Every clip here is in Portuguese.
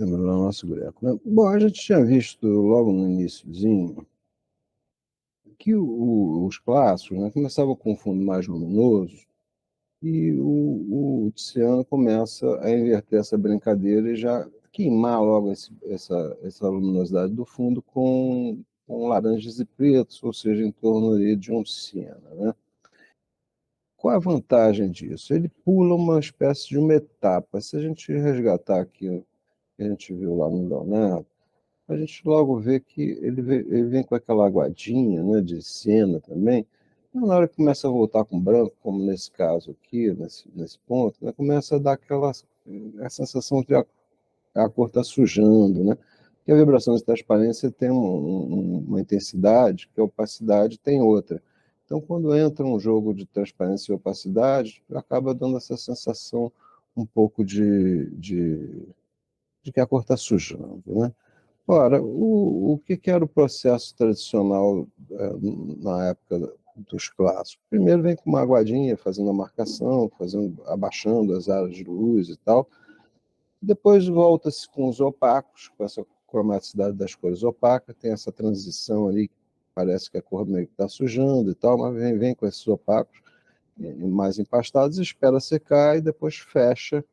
Lembrando o nosso Greco, né? Bom, a gente tinha visto logo no iniciozinho que os clássicos, né, começavam com um fundo mais luminoso e o Tiziano começa a inverter essa brincadeira e já queimar logo essa luminosidade do fundo com laranjas e pretos, ou seja, em torno ali de um siena, né? Qual a vantagem disso? Ele pula uma espécie de uma etapa. Se a gente resgatar aqui o que a gente viu lá no Leonardo, a gente logo vê que ele vem com aquela aguadinha, né, de cena também. E na hora que começa a voltar com branco, como nesse caso aqui, nesse ponto, né, começa a dar a sensação de a cor está sujando, né? Porque a vibração de transparência tem uma intensidade, que a opacidade tem outra. Então, quando entra um jogo de transparência e opacidade, acaba dando essa sensação um pouco de que a cor está sujando, né? Ora, o que era o processo tradicional na época dos clássicos? Primeiro vem com uma aguadinha, fazendo a marcação, abaixando as áreas de luz e tal. Depois volta-se com os opacos, com essa cromaticidade das cores opacas, tem essa transição ali, parece que a cor meio que está sujando e tal, mas vem com esses opacos mais empastados, espera secar e depois fecha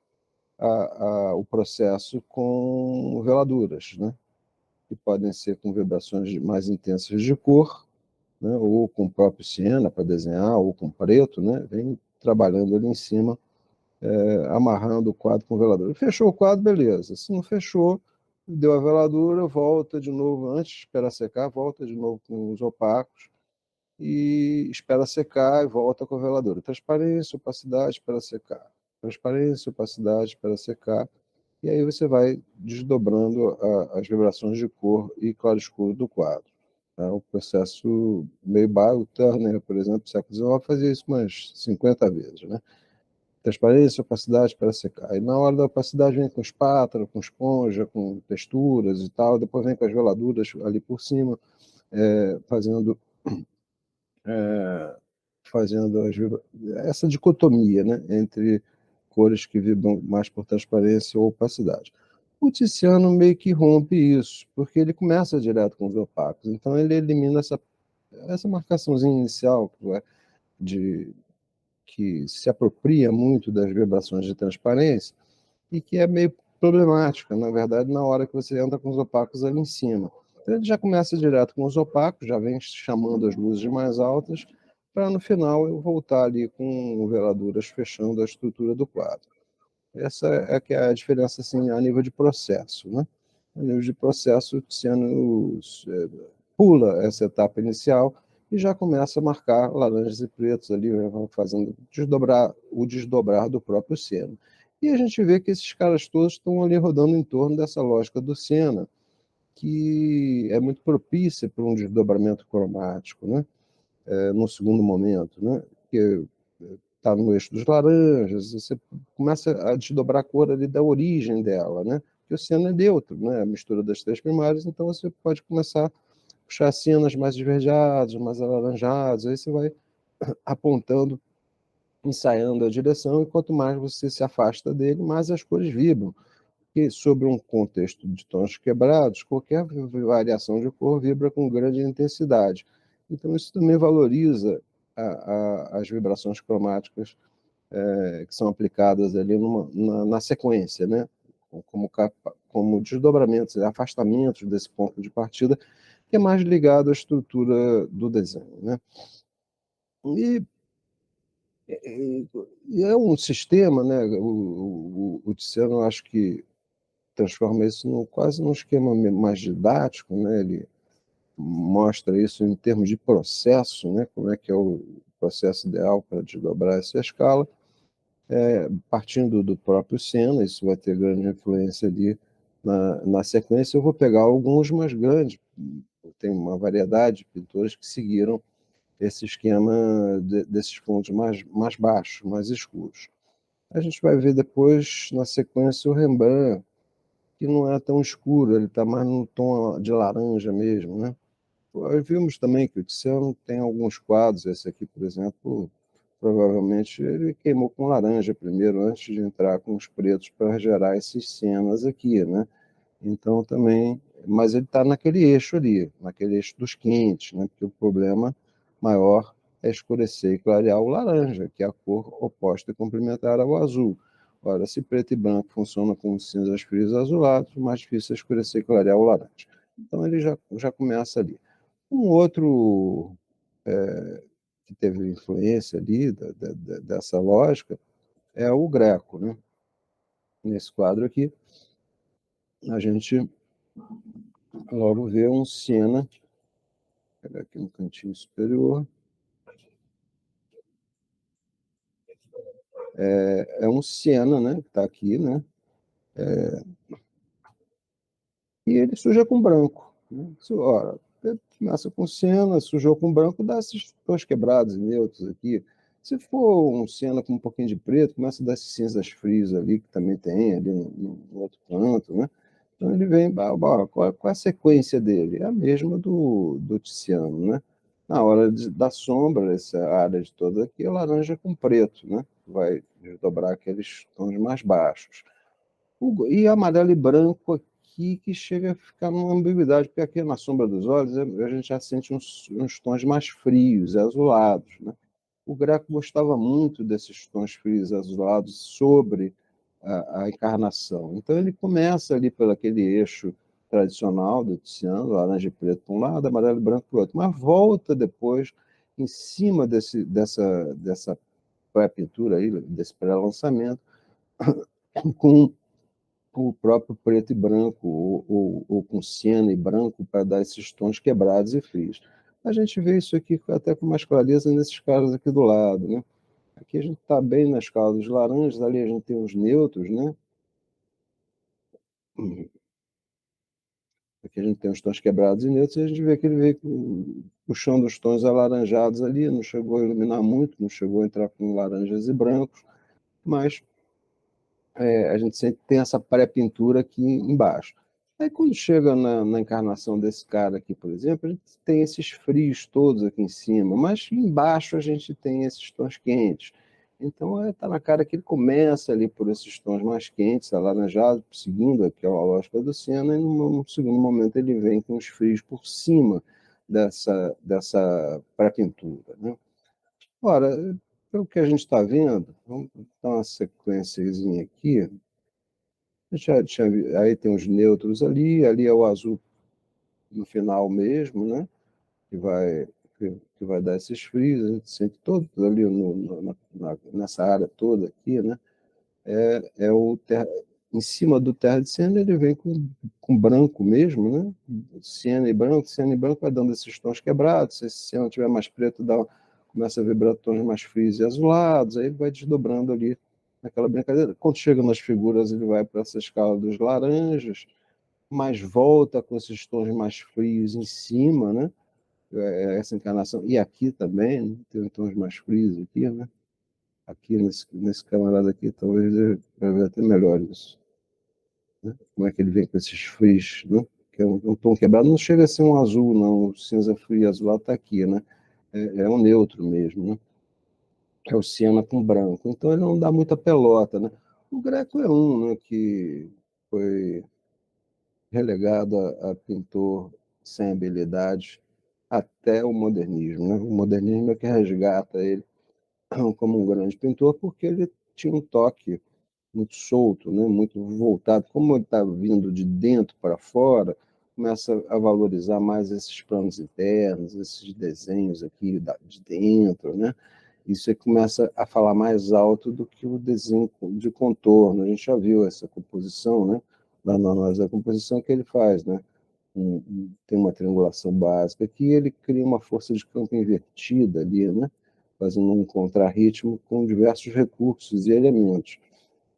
o processo com veladuras, né? Que podem ser com vibrações mais intensas de cor, né? Ou com o próprio siena para desenhar, ou com preto, né? Vem trabalhando ali em cima, amarrando o quadro com veladura. Fechou o quadro, beleza. Se não fechou, deu a veladura, volta de novo, antes de esperar secar, volta de novo com os opacos e espera secar e volta com a veladura. Transparência, opacidade, espera secar. Transparência, opacidade, espera secar. E aí você vai desdobrando as vibrações de cor e claro-escuro do quadro. É um processo meio básico. O Turner, por exemplo, no século XIX, fazia isso umas 50 vezes, né? Transparência, opacidade para secar. E na hora da opacidade vem com espátula, com esponja, com texturas e tal. Depois vem com as veladuras ali por cima, fazendo é, essa dicotomia, né, entre cores que vibram mais por transparência ou opacidade. O Tiziano meio que rompe isso, porque ele começa direto com os opacos. Então ele elimina essa marcaçãozinha inicial de, que se apropria muito das vibrações de transparência e que é meio problemática, na verdade, na hora que você entra com os opacos ali em cima. Então, ele já começa direto com os opacos, já vem chamando as luzes mais altas, para no final eu voltar ali com veladuras fechando a estrutura do quadro. Essa é que é a diferença assim, a nível de processo. Né? A nível de processo, o Tiziano pula essa etapa inicial e já começa a marcar laranjas e pretos ali, fazendo o desdobrar do próprio Siena. E a gente vê que esses caras todos estão ali rodando em torno dessa lógica do Siena, que é muito propícia para um desdobramento cromático, né? No segundo momento, né? Que está no eixo dos laranjas, você começa a desdobrar a cor ali da origem dela, né? Porque o Siena é neutro, né? A mistura das três primárias, então você pode começar a puxar cenas mais esverdeadas, mais alaranjadas, aí você vai apontando, ensaiando a direção, e quanto mais você se afasta dele, mais as cores vibram. Porque, sobre um contexto de tons quebrados, qualquer variação de cor vibra com grande intensidade. Então, isso também valoriza as vibrações cromáticas que são aplicadas ali na sequência, né? Como, como desdobramentos, afastamentos desse ponto de partida, que é mais ligado à estrutura do desenho, né? E, e é um sistema, né? O Tiziano, acho que transforma isso quase num esquema mais didático, né? Ele mostra isso em termos de processo, né? Como é que é o processo ideal para desdobrar essa escala, partindo do próprio Senna, isso vai ter grande influência ali na sequência. Eu vou pegar alguns mais grandes, tem uma variedade de pintores que seguiram esse esquema desses fundos mais baixos, mais escuros. A gente vai ver depois, na sequência, o Rembrandt, que não é tão escuro, ele está mais no tom de laranja mesmo, né? Vimos também que o Tiziano tem alguns quadros, esse aqui, por exemplo, provavelmente ele queimou com laranja primeiro, antes de entrar com os pretos para gerar essas cenas aqui, né? Então também, mas ele está naquele eixo ali, naquele eixo dos quentes, né? Porque o problema maior é escurecer e clarear o laranja, que é a cor oposta e complementar ao azul. Ora, se preto e branco funciona como cinzas frios azulados, mais difícil é escurecer e clarear o laranja. Então ele já começa ali. Um outro que teve influência ali dessa lógica é o Greco, né? Nesse quadro aqui, a gente logo vê um Siena, vou pegar aqui no cantinho superior, é um Siena, né? Que está aqui, né? E ele suja com branco. Né? Ora, começa com Siena, sujou com branco, dá esses tons quebrados e neutros aqui. Se for um Siena com um pouquinho de preto, começa a dar esses cinzas frios ali, que também tem ali no outro canto, né? Então ele vem, qual é a sequência dele? É a mesma do Tiziano, né? Na hora da sombra, essa área de toda aqui é laranja com preto, né? Vai desdobrar aqueles tons mais baixos. E amarelo e branco aqui que chega a ficar numa ambiguidade, porque aqui na sombra dos olhos a gente já sente uns tons mais frios, azulados, né? O Greco gostava muito desses tons frios azulados sobre a encarnação. Então ele começa ali pelo aquele eixo tradicional do Tiziano, laranja e preto para um lado, amarelo e branco para o outro, mas volta depois em cima dessa pré-pintura aí, desse pré-lançamento, com o próprio preto e branco, ou com ciano e branco, para dar esses tons quebrados e frios. A gente vê isso aqui até com mais clareza nesses caras aqui do lado, né? Aqui a gente está bem na escala dos laranjas, ali a gente tem os neutros, né? Aqui a gente tem os tons quebrados e neutros, e a gente vê que ele veio puxando os tons alaranjados ali, não chegou a iluminar muito, não chegou a entrar com laranjas e brancos, mas a gente sempre tem essa pré-pintura aqui embaixo. Aí quando chega na encarnação desse cara aqui, por exemplo, a gente tem esses frios todos aqui em cima, mas embaixo a gente tem esses tons quentes. Então está na cara que ele começa ali por esses tons mais quentes, alaranjados, seguindo aqui a lógica do Senna, e num segundo momento ele vem com os frios por cima dessa pré-pintura, né? Ora, pelo que a gente está vendo, vamos dar uma sequenciazinha aqui. Aí tem os neutros ali é o azul no final mesmo, né? Que vai, que vai dar esses frios, a gente sente todos ali nessa área toda aqui, né? É o terra, em cima do terra de Siena ele vem com branco mesmo, né? Siena e branco vai dando esses tons quebrados. Se esse Siena tiver mais preto, começa a vibrar tons mais frios e azulados, aí ele vai desdobrando ali naquela brincadeira. Quando chega nas figuras, ele vai para essa escala dos laranjas, mas volta com esses tons mais frios em cima, né? Essa encarnação. E aqui também, né? Tem tons mais frios aqui, né? Aqui nesse camarada aqui, talvez eu vai ver até melhor isso. Né? Como é que ele vem com esses frios, né? Que é um tom quebrado, não chega a ser um azul, não. O cinza frio e azulado está aqui, né? É um neutro mesmo, né? É o ciano com branco. Então ele não dá muita pelota, né? O Greco é um, né, que foi relegado a pintor sem habilidade até o modernismo, né? O modernismo é que resgata ele como um grande pintor porque ele tinha um toque muito solto, né? Muito voltado. Como ele está vindo de dentro para fora, começa a valorizar mais esses planos internos, esses desenhos aqui de dentro, né? Isso é que começa a falar mais alto do que o desenho de contorno. A gente já viu essa composição, né? Lá na análise da composição que ele faz, né? Tem uma triangulação básica que ele cria uma força de campo invertida ali, né? Fazendo um contrarritmo com diversos recursos e elementos.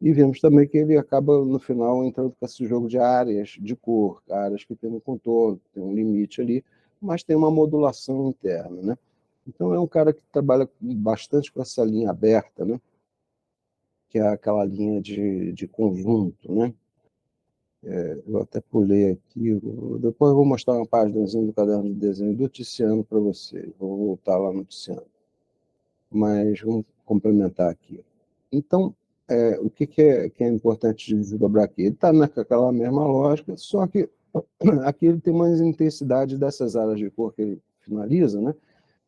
E vemos também que ele acaba, no final, entrando com esse jogo de áreas de cor, áreas que tem um contorno, tem um limite ali, mas tem uma modulação interna, né? Então é um cara que trabalha bastante com essa linha aberta, né? Que é aquela linha de conjunto, né? Eu até pulei aqui, depois eu vou mostrar uma página do caderno de desenho do Tiziano para vocês, vou voltar lá no Tiziano, mas vamos complementar aqui. Então, O que é importante de desdobrar aqui? Ele está naquela mesma lógica, só que aqui ele tem uma intensidade dessas áreas de cor que ele finaliza, né?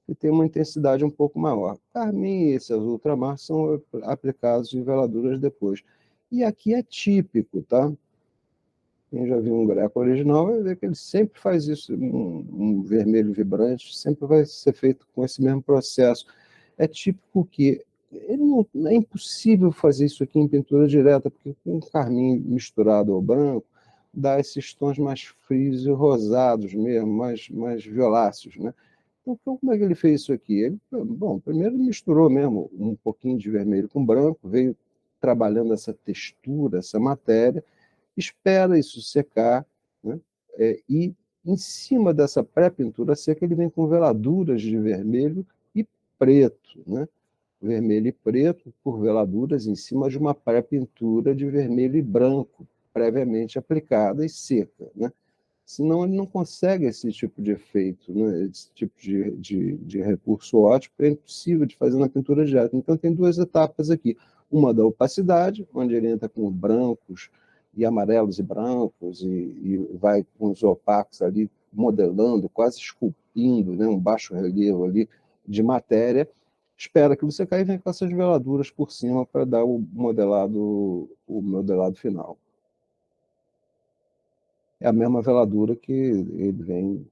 E tem uma intensidade um pouco maior. Carmim e esse azul ultramar são aplicados em veladuras depois. E aqui é típico, tá? Quem já viu um greco original vai ver que ele sempre faz isso, um vermelho vibrante, sempre vai ser feito com esse mesmo processo. É típico que ele não, é impossível fazer isso aqui em pintura direta, porque com carmim misturado ao branco, dá esses tons mais frios e rosados mesmo, mais violáceos, né? Então, como é que ele fez isso aqui? Ele, bom, primeiro ele misturou mesmo um pouquinho de vermelho com branco, veio trabalhando essa textura, essa matéria, espera isso secar, né? E em cima dessa pré-pintura seca ele vem com veladuras de vermelho e preto, né? Vermelho e preto por veladuras em cima de uma pré-pintura de vermelho e branco, previamente aplicada e seca, né? Senão ele não consegue esse tipo de efeito, né? Esse tipo de recurso ótico é impossível de fazer na pintura direta. Então tem duas etapas aqui. Uma da opacidade, onde ele entra com brancos e amarelos e brancos e vai com os opacos ali modelando, quase esculpindo, né? Um baixo relevo ali de matéria. Espera que você caia e vem com essas veladuras por cima para dar o modelado final. É a mesma veladura que ele vem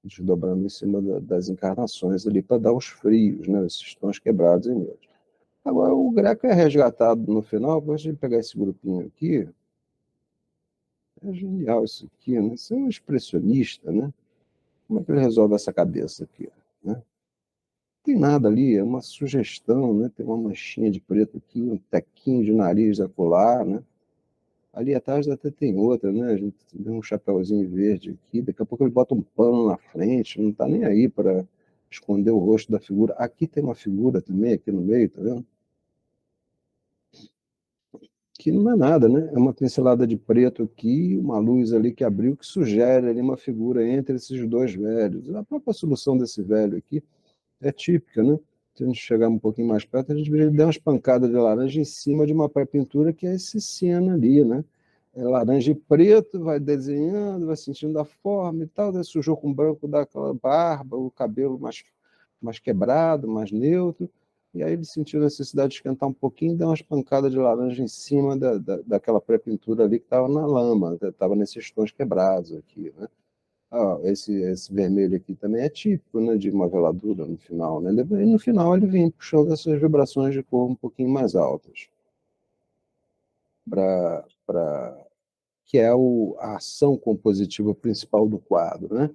desdobrando em cima das encarnações ali para dar os frios, né, esses tons quebrados e neutros. Agora, o Greco é resgatado no final, para a gente pegar esse grupinho aqui, é genial isso aqui, né? Você é um expressionista, né? Como é que ele resolve essa cabeça aqui, né? Não tem nada ali, é uma sugestão, né? Tem uma manchinha de preto aqui, um tequinho de nariz acolá, né? Ali atrás até tem outra, né? A gente vê um chapéuzinho verde aqui, daqui a pouco ele bota um pano na frente, não está nem aí para esconder o rosto da figura. Aqui tem uma figura também, aqui no meio, tá vendo? Que não é nada, né? É uma pincelada de preto aqui, uma luz ali que abriu, que sugere ali uma figura entre esses dois velhos. A própria solução desse velho aqui é típica, né? Se a gente chegar um pouquinho mais perto, a gente vê ele dar umas pancadas de laranja em cima de uma pré-pintura que é esse cena ali, né? É laranja e preto, vai desenhando, vai sentindo a forma e tal, daí sujou com branco, dá aquela barba, o cabelo mais quebrado, mais neutro, e aí ele sentiu a necessidade de esquentar um pouquinho e deu umas pancadas de laranja em cima daquela pré-pintura ali que estava na lama, estava nesses tons quebrados aqui, né? Esse vermelho aqui também é típico, né, de uma veladura no final, né? E no final ele vem puxando essas vibrações de cor um pouquinho mais altas, para que é a ação compositiva principal do quadro, né?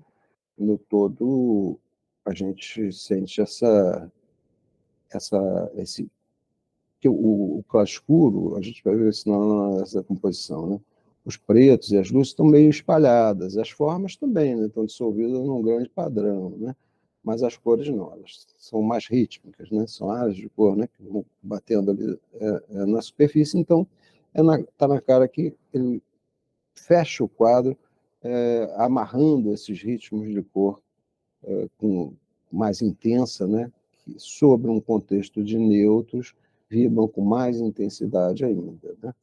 No todo, a gente sente esse que o claro escuro, a gente vai ver isso nessa composição, né? Os pretos e as luzes estão meio espalhadas, as formas também, né? Estão dissolvidas num grande padrão, né? Mas as cores não, elas são mais rítmicas, né? São áreas de cor, né? Que vão batendo ali na superfície, então tá na cara que ele fecha o quadro amarrando esses ritmos de cor com mais intensa, né? Que sobre um contexto de neutros vibram com mais intensidade ainda, né?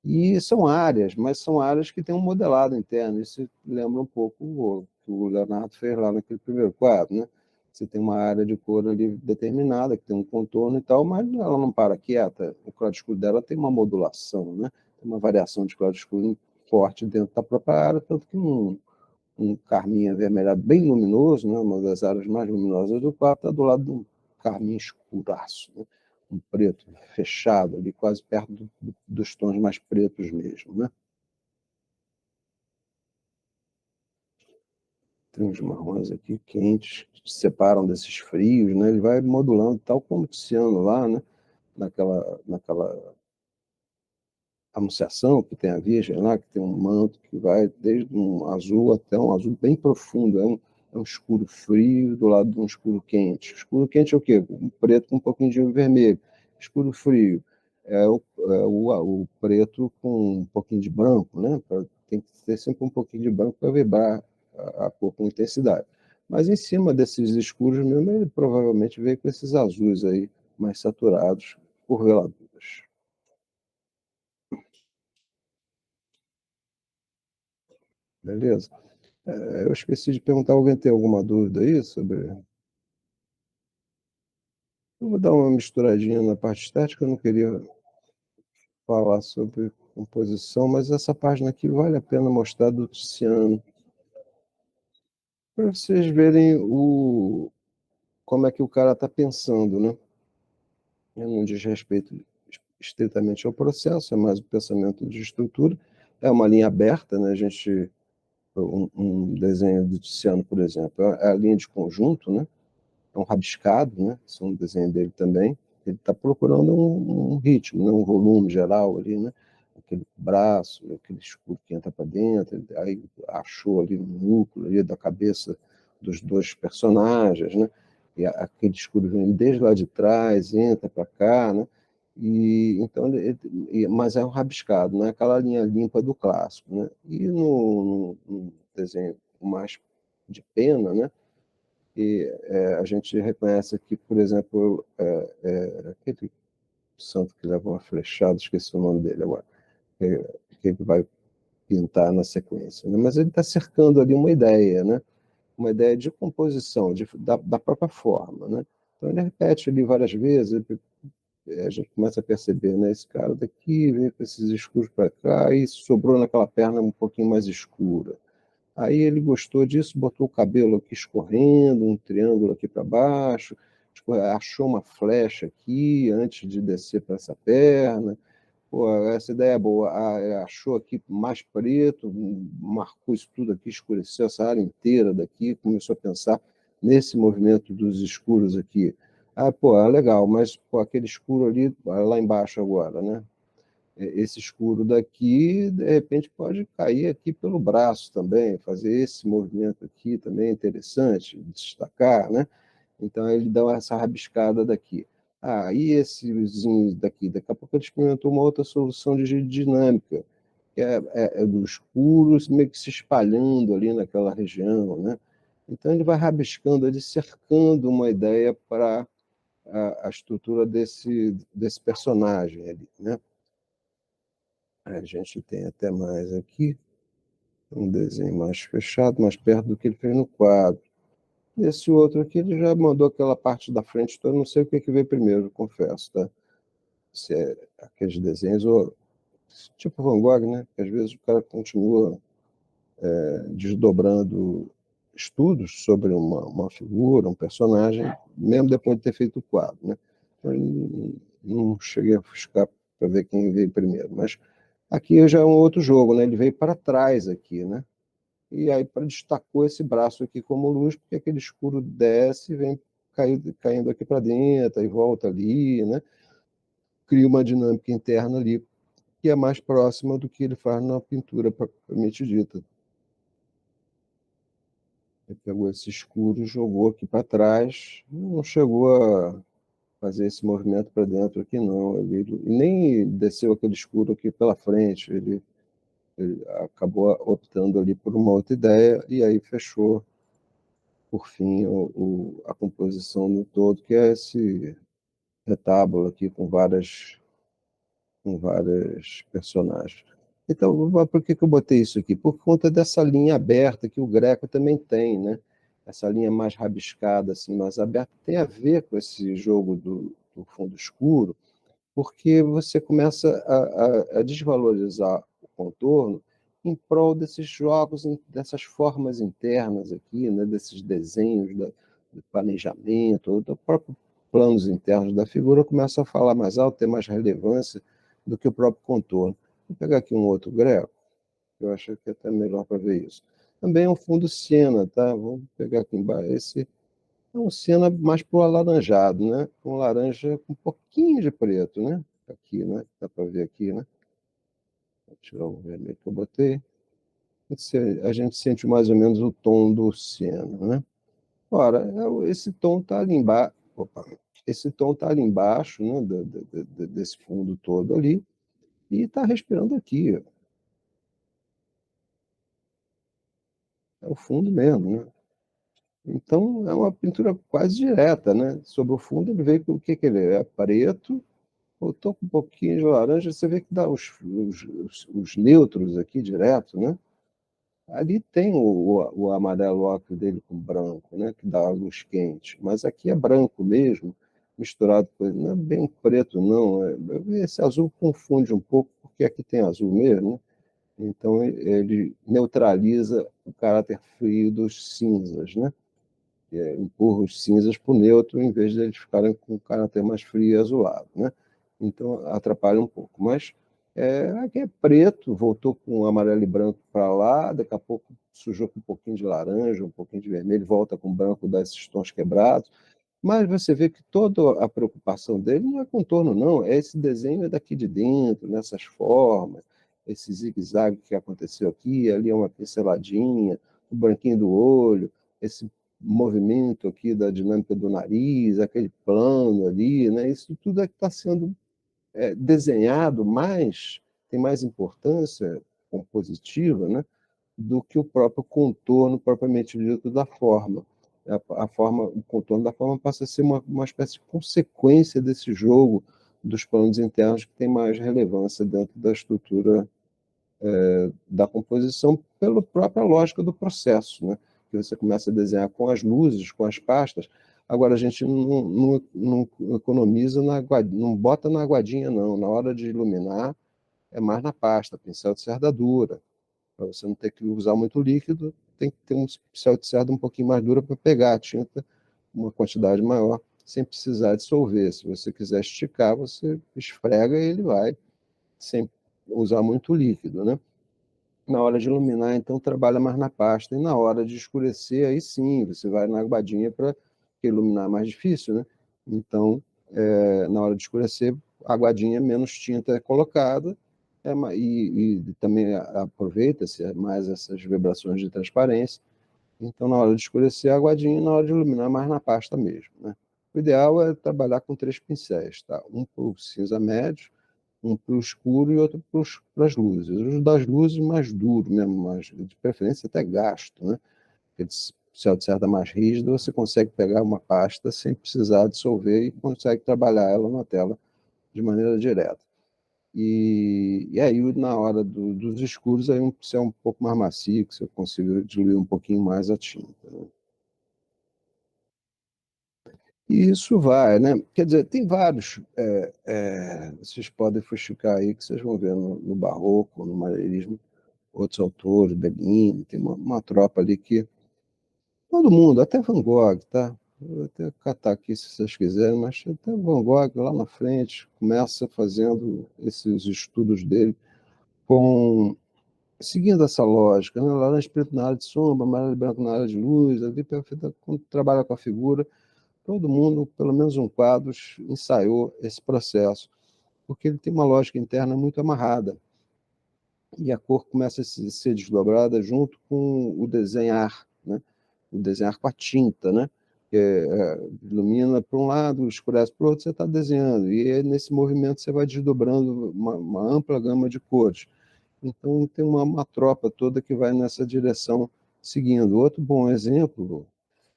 E são áreas, mas são áreas que têm um modelado interno. Isso lembra um pouco o que o Leonardo fez lá naquele primeiro quadro, né? Você tem uma área de cor ali determinada, que tem um contorno e tal, mas ela não para quieta. O claro escuro dela tem uma modulação, né? Tem uma variação de claro escuro forte dentro da própria área, tanto que um carmim avermelhado bem luminoso, né? Uma das áreas mais luminosas do quadro, está do lado de um carmim escuraço, né? Um preto fechado ali, quase perto dos tons mais pretos mesmo, né? Tem uns marrons aqui quentes que se separam desses frios, né? Ele vai modulando, tal como o Tiziano lá, né? Naquela anunciação que tem a Virgem lá, que tem um manto que vai desde um azul até um azul bem profundo. É um escuro frio do lado de um escuro quente. Escuro quente é o quê? Um preto com um pouquinho de vermelho. Escuro frio é o preto com um pouquinho de branco, né? Tem que ter sempre um pouquinho de branco para vibrar a cor com intensidade. Mas em cima desses escuros mesmo, ele provavelmente veio com esses azuis aí mais saturados por veladuras. beleza? Eu esqueci de perguntar, alguém tem alguma dúvida aí sobre... Eu vou dar uma misturadinha na parte estética, eu não queria falar sobre composição, mas essa página aqui vale a pena mostrar do Tiziano, para vocês verem como é que o cara está pensando, né? Não diz respeito estritamente ao processo, é mais o pensamento de estrutura. É uma linha aberta, né? Um desenho do Tiziano, por exemplo, é a linha de conjunto, né? É um rabiscado, né? Isso é um desenho dele também. Ele está procurando um ritmo, né? Um volume geral ali, né? Aquele braço, aquele escuro que entra para dentro, aí achou ali no núcleo ali da cabeça dos dois personagens, né? E aquele escuro vem desde lá de trás, entra para cá, né? E então, mas é um rabiscado, não é aquela linha limpa do clássico, né? E no desenho mais de pena, né? E a gente reconhece aqui, por exemplo, aquele santo que leva uma flechada, esqueci o nome dele agora, que ele vai pintar na sequência, né? Mas ele está cercando ali uma ideia, né? Uma ideia de composição, da própria forma, né? Então ele repete ali várias vezes, a gente começa a perceber, né? Esse cara daqui vem com esses escuros para cá e sobrou naquela perna um pouquinho mais escura. Aí ele gostou disso, botou o cabelo aqui escorrendo, um triângulo aqui para baixo, achou uma flecha aqui antes de descer para essa perna. Pô, essa ideia é boa. Achou aqui mais preto, marcou isso tudo aqui, escureceu essa área inteira daqui, começou a pensar nesse movimento dos escuros aqui. Pô, é legal, mas pô, aquele escuro ali, lá embaixo agora, né? Esse escuro daqui, de repente, pode cair aqui pelo braço também, fazer esse movimento aqui também é interessante, destacar, né? Então ele dá essa rabiscada daqui. E esse vizinho daqui, daqui a pouco ele experimentou uma outra solução de dinâmica, que é do escuro meio que se espalhando ali naquela região, né? Então ele vai rabiscando, ele cercando uma ideia para a estrutura desse personagem ali, né? A gente tem até mais aqui, um desenho mais fechado, mais perto do que ele fez no quadro. Esse outro aqui, ele já mandou aquela parte da frente toda, não sei o que que veio primeiro, confesso, tá? Se é aqueles desenhos, ou tipo Van Gogh, né? Que às vezes o cara continua desdobrando estudos sobre uma figura, um personagem, mesmo depois de ter feito o quadro, né? Então, não cheguei a buscar para ver quem veio primeiro, mas aqui já é um outro jogo, né? Ele veio para trás aqui, né? E aí destacou esse braço aqui como luz, porque aquele escuro desce e vem caindo aqui para dentro e volta ali, né? Cria uma dinâmica interna ali que é mais próxima do que ele faz na pintura propriamente dita. Ele pegou esse escuro e jogou aqui para trás, não chegou a fazer esse movimento para dentro aqui não, ele nem desceu aquele escuro aqui pela frente, ele acabou optando ali por uma outra ideia e aí fechou por fim, a composição no todo, que é esse retábulo aqui com várias personagens. Então, por que que eu botei isso aqui? Por conta dessa linha aberta que o Greco também tem, né? Essa linha mais rabiscada, assim, mais aberta, tem a ver com esse jogo do fundo escuro, porque você começa a desvalorizar o contorno em prol desses jogos, dessas formas internas aqui, né, desses desenhos, do planejamento, do próprio planos internos da figura, começa a falar mais alto, ter mais relevância do que o próprio contorno. Vou pegar aqui um outro greco, que eu acho que é até melhor para ver isso. Também é um fundo siena, tá? Vamos pegar aqui embaixo. Esse é um siena mais para o alaranjado, né? Um laranja com um pouquinho de preto, né? Aqui, né? Dá para ver aqui, né? Vou tirar o vermelho que eu botei. A gente sente mais ou menos o tom do siena, né? Ora, esse tom está ali embaixo. Opa, esse tom está ali embaixo, né? Desse fundo todo ali, e está respirando aqui. Ó. É o fundo mesmo, né? Então, é uma pintura quase direta, né? Sobre o fundo, ele veio com o que que ele é? É preto, botou com um pouquinho de laranja, você vê que dá os neutros aqui direto, né? Ali tem o amarelo ocre dele com branco, né, que dá a luz quente, mas aqui é branco mesmo, misturado com... Não é bem preto, não. Esse azul confunde um pouco, porque aqui tem azul mesmo, né? Então ele neutraliza o caráter frio dos cinzas, né? Empurra os cinzas para o neutro, em vez de eles ficarem com um caráter mais frio e azulado, né? Então atrapalha um pouco. Mas aqui é preto, voltou com amarelo e branco para lá, daqui a pouco sujou com um pouquinho de laranja, um pouquinho de vermelho, volta com branco, dá esses tons quebrados. Mas você vê que toda a preocupação dele não é contorno, não, é esse desenho daqui de dentro, nessas formas, esse zigue-zague que aconteceu aqui, ali é uma pinceladinha, o branquinho do olho, esse movimento aqui da dinâmica do nariz, aquele plano ali, né? Isso tudo é que está sendo desenhado mais, tem mais importância compositiva, né? Do que o próprio contorno propriamente dito da forma. A forma, o contorno da forma passa a ser uma espécie de consequência desse jogo dos planos internos que tem mais relevância dentro da estrutura da composição pela própria lógica do processo, né? Que você começa a desenhar com as luzes, com as pastas. Agora a gente não economiza não bota na aguadinha, não. Na hora de iluminar é mais na pasta, pincel de cerda dura, para você não ter que usar muito líquido, tem que ter um pincel de cerda um pouquinho mais dura para pegar a tinta, uma quantidade maior, sem precisar dissolver. Se você quiser esticar, você esfrega e ele vai, sem usar muito líquido, né? Na hora de iluminar, então, trabalha mais na pasta. E na hora de escurecer, aí sim, você vai na aguadinha para iluminar é mais difícil, né? Então, na hora de escurecer, a aguadinha, menos tinta é colocada, e também aproveita-se mais essas vibrações de transparência. Então, na hora de escurecer, a aguadinha, e na hora de iluminar, mais na pasta mesmo, né? O ideal é trabalhar com 3 pincéis, tá? Um para o cinza médio, um para o escuro e outro para as luzes. Os das luzes mais duro mesmo, mais, de preferência até gasto, né? Porque se é de certa mais rígido, você consegue pegar uma pasta sem precisar dissolver e consegue trabalhar ela na tela de maneira direta. E aí, na hora dos escuros, aí se é um pouco mais macio, que você consiga diluir um pouquinho mais a tinta, né? E isso vai, né? Quer dizer, tem vários. Vocês podem fuxicar aí, que vocês vão ver no Barroco, no Maneirismo, outros autores, Bellini, tem uma tropa ali que. Todo mundo, até Van Gogh, tá? Vou até catar aqui se vocês quiserem, mas até Van Gogh lá na frente começa fazendo esses estudos dele com seguindo essa lógica, né? Laranja preto na área de sombra, amarelo e branco na área de luz, ali perfeita, quando trabalha com a figura, todo mundo, pelo menos um quadro, ensaiou esse processo, porque ele tem uma lógica interna muito amarrada, e a cor começa a ser desdobrada junto com o desenhar, né? O desenhar com a tinta, né? Que ilumina para um lado, escurece para o outro, você está desenhando, e nesse movimento você vai desdobrando uma ampla gama de cores. Então, tem uma tropa toda que vai nessa direção seguindo. Outro bom exemplo,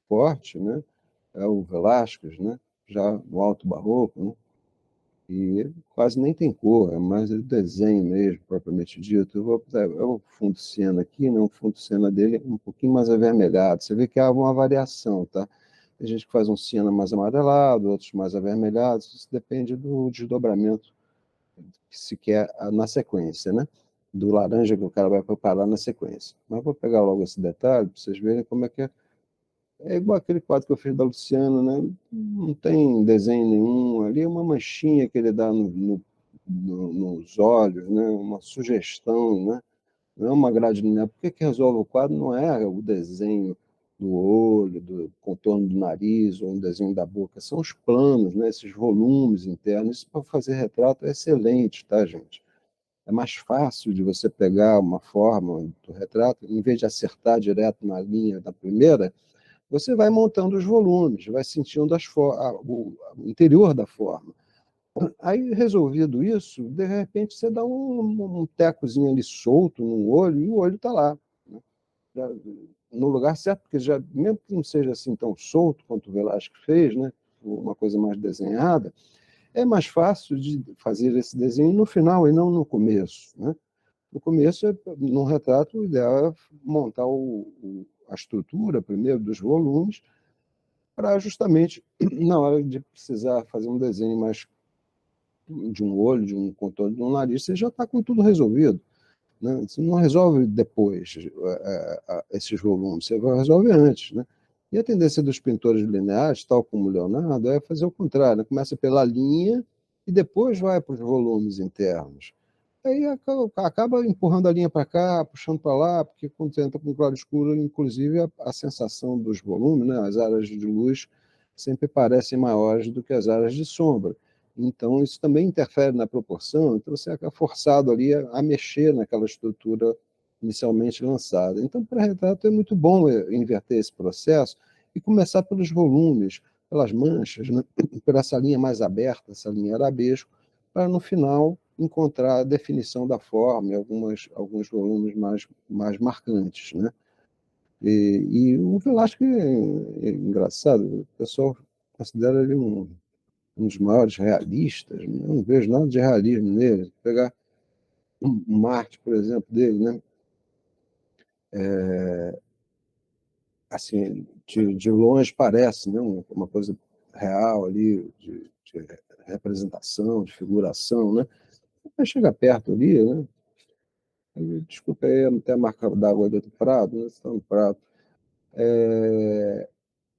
forte, né, é o Velázquez, né, já no Alto Barroco, né, e quase nem tem cor, é mais o desenho mesmo, propriamente dito. O fundo de cena aqui, né, o fundo de cena dele é um pouquinho mais avermelhado. Você vê que há uma variação, tá? Tem gente que faz um cena mais amarelado, outros mais avermelhados, isso depende do desdobramento que se quer na sequência, né? Do laranja que o cara vai preparar na sequência. Mas vou pegar logo esse detalhe para vocês verem como é que é. É igual aquele quadro que eu fiz da Luciana, né? Não tem desenho nenhum. Ali é uma manchinha que ele dá nos olhos, né? Uma sugestão, né? Não é uma grade linear. Por que resolve o quadro? Não é o desenho do olho, do contorno do nariz, ou um desenho da boca. São os planos, né? Esses volumes internos. Isso para fazer retrato é excelente, tá, gente? É mais fácil de você pegar uma forma do retrato, em vez de acertar direto na linha da primeira, você vai montando os volumes, vai sentindo o interior da forma. Aí, resolvido isso, de repente você dá um tecozinho ali solto no olho e o olho está lá, né? Já, no lugar certo, porque já, mesmo que não seja assim tão solto quanto o Velázquez fez, né? Uma coisa mais desenhada, é mais fácil de fazer esse desenho no final e não no começo, né? No começo, no retrato, o ideal é montar a estrutura, primeiro, dos volumes, para justamente, na hora de precisar fazer um desenho mais de um olho, de um contorno de um nariz, você já está com tudo resolvido. Né? Você não resolve depois esses volumes, você resolve antes. Né? E a tendência dos pintores lineares, tal como o Leonardo, é fazer o contrário, né? Começa pela linha e depois vai para os volumes internos. Aí acaba empurrando a linha para cá, puxando para lá, porque quando você entra com claro escuro, inclusive a sensação dos volumes, né, as áreas de luz, sempre parecem maiores do que as áreas de sombra. Então, isso também interfere na proporção, então você acaba forçado ali a mexer naquela estrutura inicialmente lançada. Então, para retrato é muito bom inverter esse processo e começar pelos volumes, pelas manchas, né? Por essa linha mais aberta, essa linha arabesco, para no final encontrar a definição da forma e alguns volumes mais marcantes. Né? E o Velázquez é engraçado, o pessoal considera ele um dos maiores realistas, né? Eu não vejo nada de realismo nele. Pegar Marte, por exemplo, dele, né? Assim, de longe parece, né? Uma coisa real ali, de representação, de figuração, né? Mas chega perto ali, né? Desculpa aí, até a marca d'água do Prado, né? Está no Prado.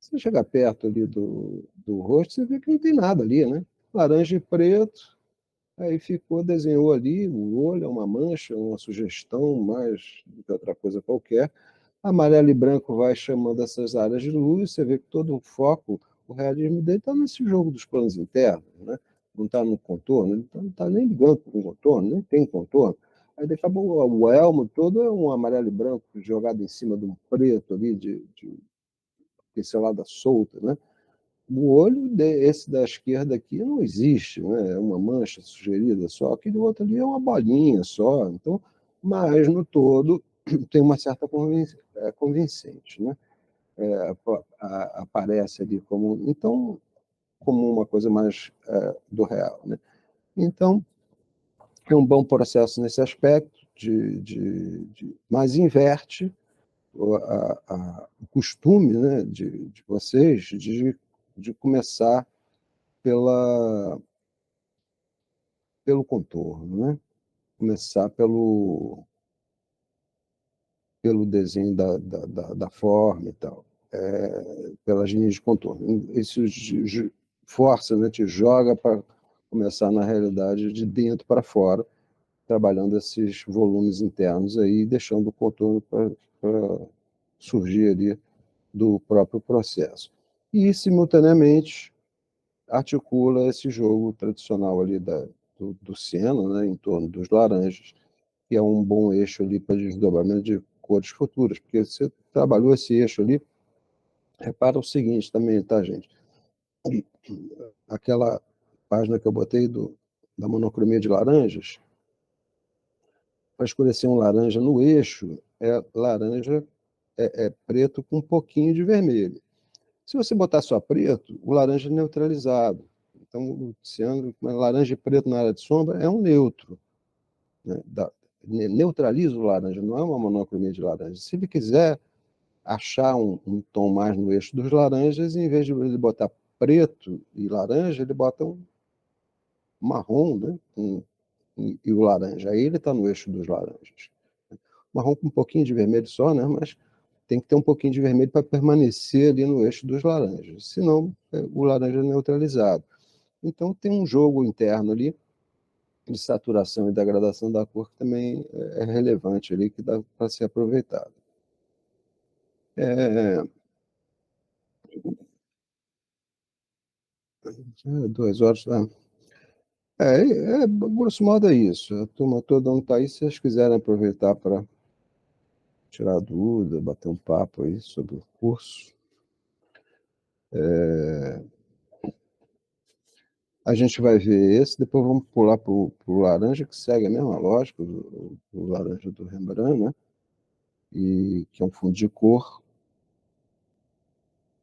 Você chega perto ali do rosto, você vê que não tem nada ali, né? Laranja e preto, aí desenhou ali o olho, é uma mancha, uma sugestão mais do que outra coisa qualquer. Amarelo e branco vai chamando essas áreas de luz, você vê que todo o foco, o realismo dele está nesse jogo dos planos internos, né? Não está no contorno, ele não está nem ligando com o contorno, nem tem contorno. Aí daqui a pouco o elmo todo é um amarelo e branco jogado em cima de um preto ali, de pincelada solta, né? O olho esse da esquerda aqui não existe, né? É uma mancha sugerida só, aquele outro ali é uma bolinha só. Então, mas no todo tem uma certa convincente, né? Aparece ali como uma coisa mais do real, né? Então é um bom processo nesse aspecto mas inverte o costume, né, de vocês de começar pela, pelo contorno, né? Começar pelo desenho da forma e tal, pelas linhas de contorno. Isso força, né, te joga para começar, na realidade, de dentro para fora, trabalhando esses volumes internos aí, deixando o contorno para surgir ali do próprio processo. E, simultaneamente, articula esse jogo tradicional ali do Siena, né, em torno dos laranjas, que é um bom eixo ali para desdobramento de cores futuras, porque você trabalhou esse eixo ali, repara o seguinte também, tá, gente? Aquela página que eu botei da monocromia de laranjas, para escurecer um laranja no eixo, é preto com um pouquinho de vermelho. Se você botar só preto, o laranja é neutralizado. Então, o ciano, laranja e preto na área de sombra é um neutro. Né? Neutraliza o laranja, não é uma monocromia de laranja. Se ele quiser achar um tom mais no eixo dos laranjas, em vez de ele botar preto e laranja, ele bota um marrom, né? E o laranja. Aí ele está no eixo dos laranjas. Marrom com um pouquinho de vermelho só, né? Mas tem que ter um pouquinho de vermelho para permanecer ali no eixo dos laranjas. Senão, o laranja é neutralizado. Então, tem um jogo interno ali de saturação e degradação da cor que também é relevante ali, que dá para ser aproveitado. É, 2 horas. Grosso modo é isso. A turma toda não está aí. Se vocês quiserem aproveitar para tirar dúvida, bater um papo aí sobre o curso, a gente vai ver esse, depois vamos pular para o laranja, que segue a mesma lógica, o laranja do Rembrandt, né? E que é um fundo de cor,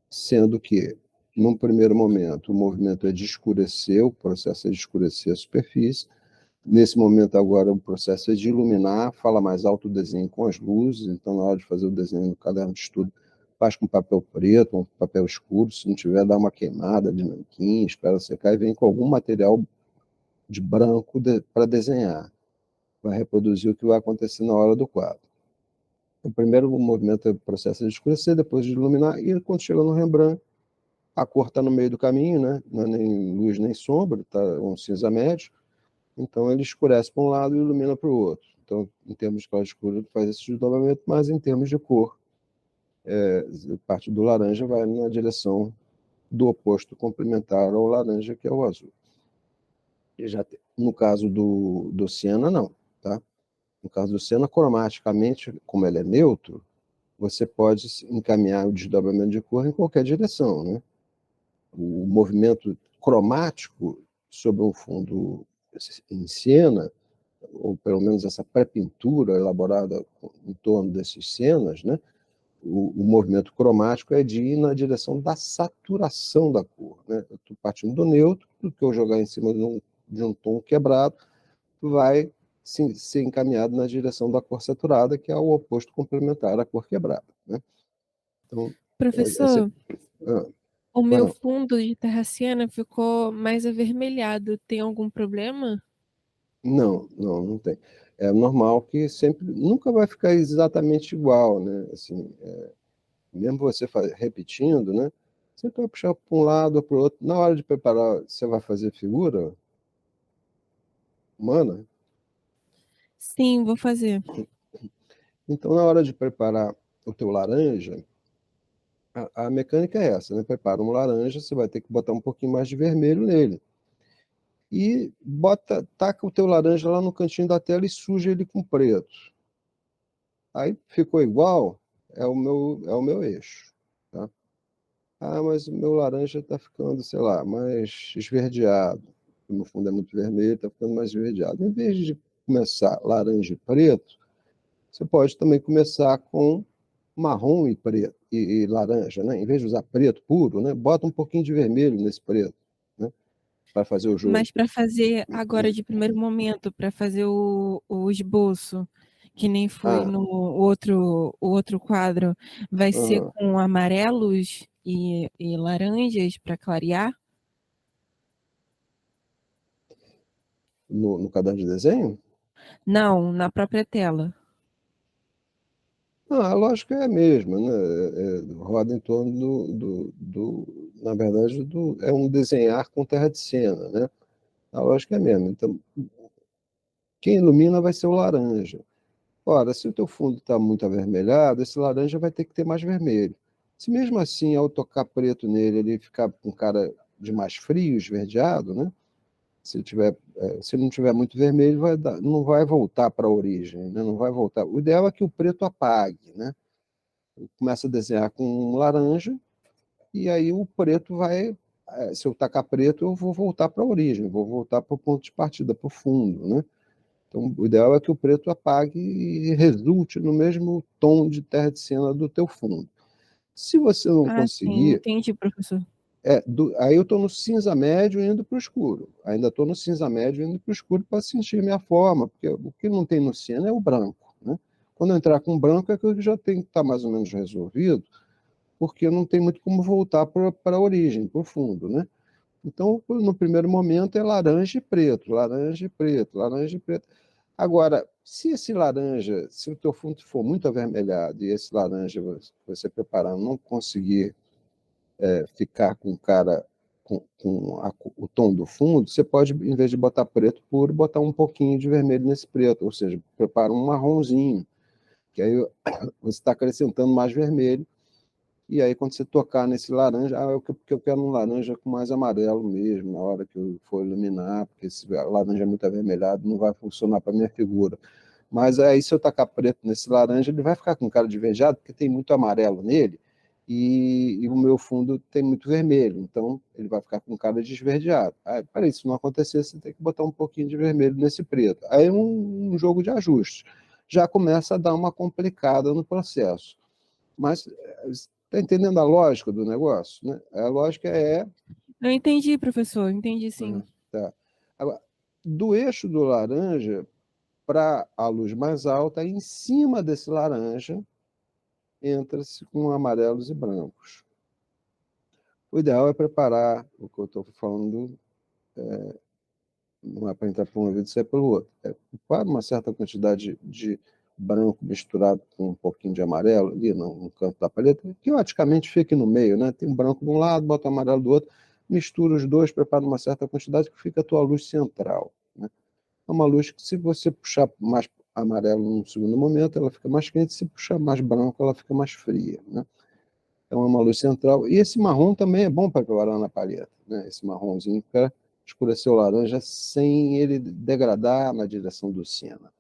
sendo que, num primeiro momento, o movimento é de escurecer, o processo é de escurecer a superfície, Nesse momento agora o processo é de iluminar, fala mais alto o desenho com as luzes, então na hora de fazer o desenho no caderno de estudo, faz com papel preto, um papel escuro, se não tiver, dá uma queimada de nanquim, espera secar e vem com algum material de branco para desenhar. Vai reproduzir o que vai acontecer na hora do quadro. O primeiro movimento é o processo de escurecer, depois de iluminar, e quando chega no Rembrandt, a cor está no meio do caminho, né? Não é nem luz nem sombra, está um cinza médio, então ele escurece para um lado e ilumina para o outro. Então, em termos de claro escuro, ele faz esse desdobramento, mas em termos de cor, parte do laranja vai na direção do oposto complementar ao laranja, que é o azul. E já no caso do siena, não, tá? No caso do siena, cromaticamente, como ele é neutro, você pode encaminhar o desdobramento de cor em qualquer direção, né? O movimento cromático sobre um fundo em siena, ou pelo menos essa pré-pintura elaborada em torno desses cenas, né? O movimento cromático é de ir na direção da saturação da cor, né? Eu estou partindo do neutro, do que eu jogar em cima de um tom quebrado, vai ser encaminhado na direção da cor saturada, que é o oposto complementar à cor quebrada, né? Então, Professor, ah, o meu não, fundo de terraciana ficou mais avermelhado. Tem algum problema? não tem. É normal que sempre, nunca vai ficar exatamente igual, né? Assim, mesmo você repetindo, né? Você vai puxar para um lado ou para o outro. Na hora de preparar, você vai fazer figura humana. Sim, vou fazer. Então, na hora de preparar o teu laranja, a mecânica é essa, né? Prepara um laranja, você vai ter que botar um pouquinho mais de vermelho nele. E taca o teu laranja lá no cantinho da tela e suja ele com preto. Aí ficou igual, é o meu eixo, tá? Ah, mas o meu laranja está ficando, sei lá, mais esverdeado. No fundo é muito vermelho, está ficando mais esverdeado. Em vez de começar laranja e preto, você pode também começar com marrom e preto e laranja, né? Em vez de usar preto puro, né? Bota um pouquinho de vermelho nesse preto, né? Para fazer o jogo. Mas para fazer agora de primeiro momento, para fazer o esboço, que nem foi Ah, no o outro quadro, vai ser aham. com amarelos e laranjas para clarear? No caderno de desenho? Não, na própria tela. Ah, a lógica é a mesma, né? Roda em torno na verdade, é um desenhar com terra de cena, né? A lógica é a mesma. Então, quem ilumina vai ser o laranja. Ora, se o teu fundo está muito avermelhado, esse laranja vai ter que ter mais vermelho. Se mesmo assim, ao tocar preto nele, ele ficar com cara de mais frio, esverdeado, né? Se ele não tiver muito vermelho, não vai voltar para a origem, né? Não vai voltar. O ideal é que o preto apague, né? Começa a desenhar com um laranja e aí o preto vai. Se eu tacar preto, eu vou voltar para a origem, vou voltar para o ponto de partida, para o fundo, né? Então, o ideal é que o preto apague e resulte no mesmo tom de terra de cena do teu fundo. Se você não Ah, sim, conseguir, entendi, professor. aí eu estou no cinza médio indo para o escuro. Ainda estou no cinza médio indo para o escuro para sentir minha forma, porque o que não tem no cinza é o branco, né? Quando eu entrar com branco é que eu já tenho que estar mais ou menos resolvido, porque não tem muito como voltar para a origem, para o fundo, né? Então, no primeiro momento é laranja e preto, laranja e preto, laranja e preto. Agora, se esse laranja, se o teu fundo for muito avermelhado e esse laranja você preparar não conseguir ficar com cara o tom do fundo, você pode, em vez de botar preto puro, botar um pouquinho de vermelho nesse preto, ou seja, prepara um marronzinho, que aí você está acrescentando mais vermelho. E aí, quando você tocar nesse laranja, porque eu quero um laranja com mais amarelo mesmo, na hora que eu for iluminar, porque esse laranja é muito avermelhado, não vai funcionar para minha figura. Mas aí, se eu tacar preto nesse laranja, ele vai ficar com cara de vejado, porque tem muito amarelo nele, e o meu fundo tem muito vermelho, então ele vai ficar com cara de esverdeado. Aí, para isso não acontecer, você tem que botar um pouquinho de vermelho nesse preto. Aí é um jogo de ajustes. Já começa a dar uma complicada no processo. Mas está entendendo a lógica do negócio? Né? A lógica é. Eu entendi, professor, entendi sim. Tá. Agora, do eixo do laranja para a luz mais alta, em cima desse laranja, entra-se com amarelos e brancos. O ideal é preparar, o que eu estou falando, não é para entrar por um ouvido e sair pelo outro. Para uma certa quantidade de branco misturado com um pouquinho de amarelo ali no canto da paleta, que praticamente fique no meio, né? Tem um branco de um lado, bota o amarelo do outro, mistura os dois, prepara uma certa quantidade que fica a tua luz central, né? É uma luz que, se você puxar mais amarelo num segundo momento, ela fica mais quente; se puxar mais branco, ela fica mais fria, né? Então é uma luz central. E esse marrom também é bom para colorar na paleta, né? Esse marronzinho para escurecer o laranja sem ele degradar na direção do siena.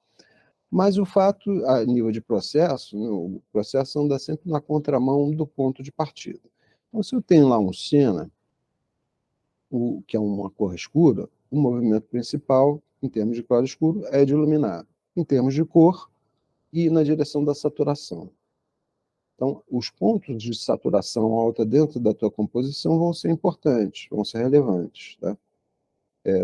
Mas o fato, a nível de processo, né, o processo anda sempre na contramão do ponto de partida. Então, se eu tenho lá um siena, que é uma cor escura, o movimento principal, em termos de claro escuro, é de iluminar, em termos de cor e na direção da saturação. Então, os pontos de saturação alta dentro da tua composição vão ser importantes, vão ser relevantes, tá?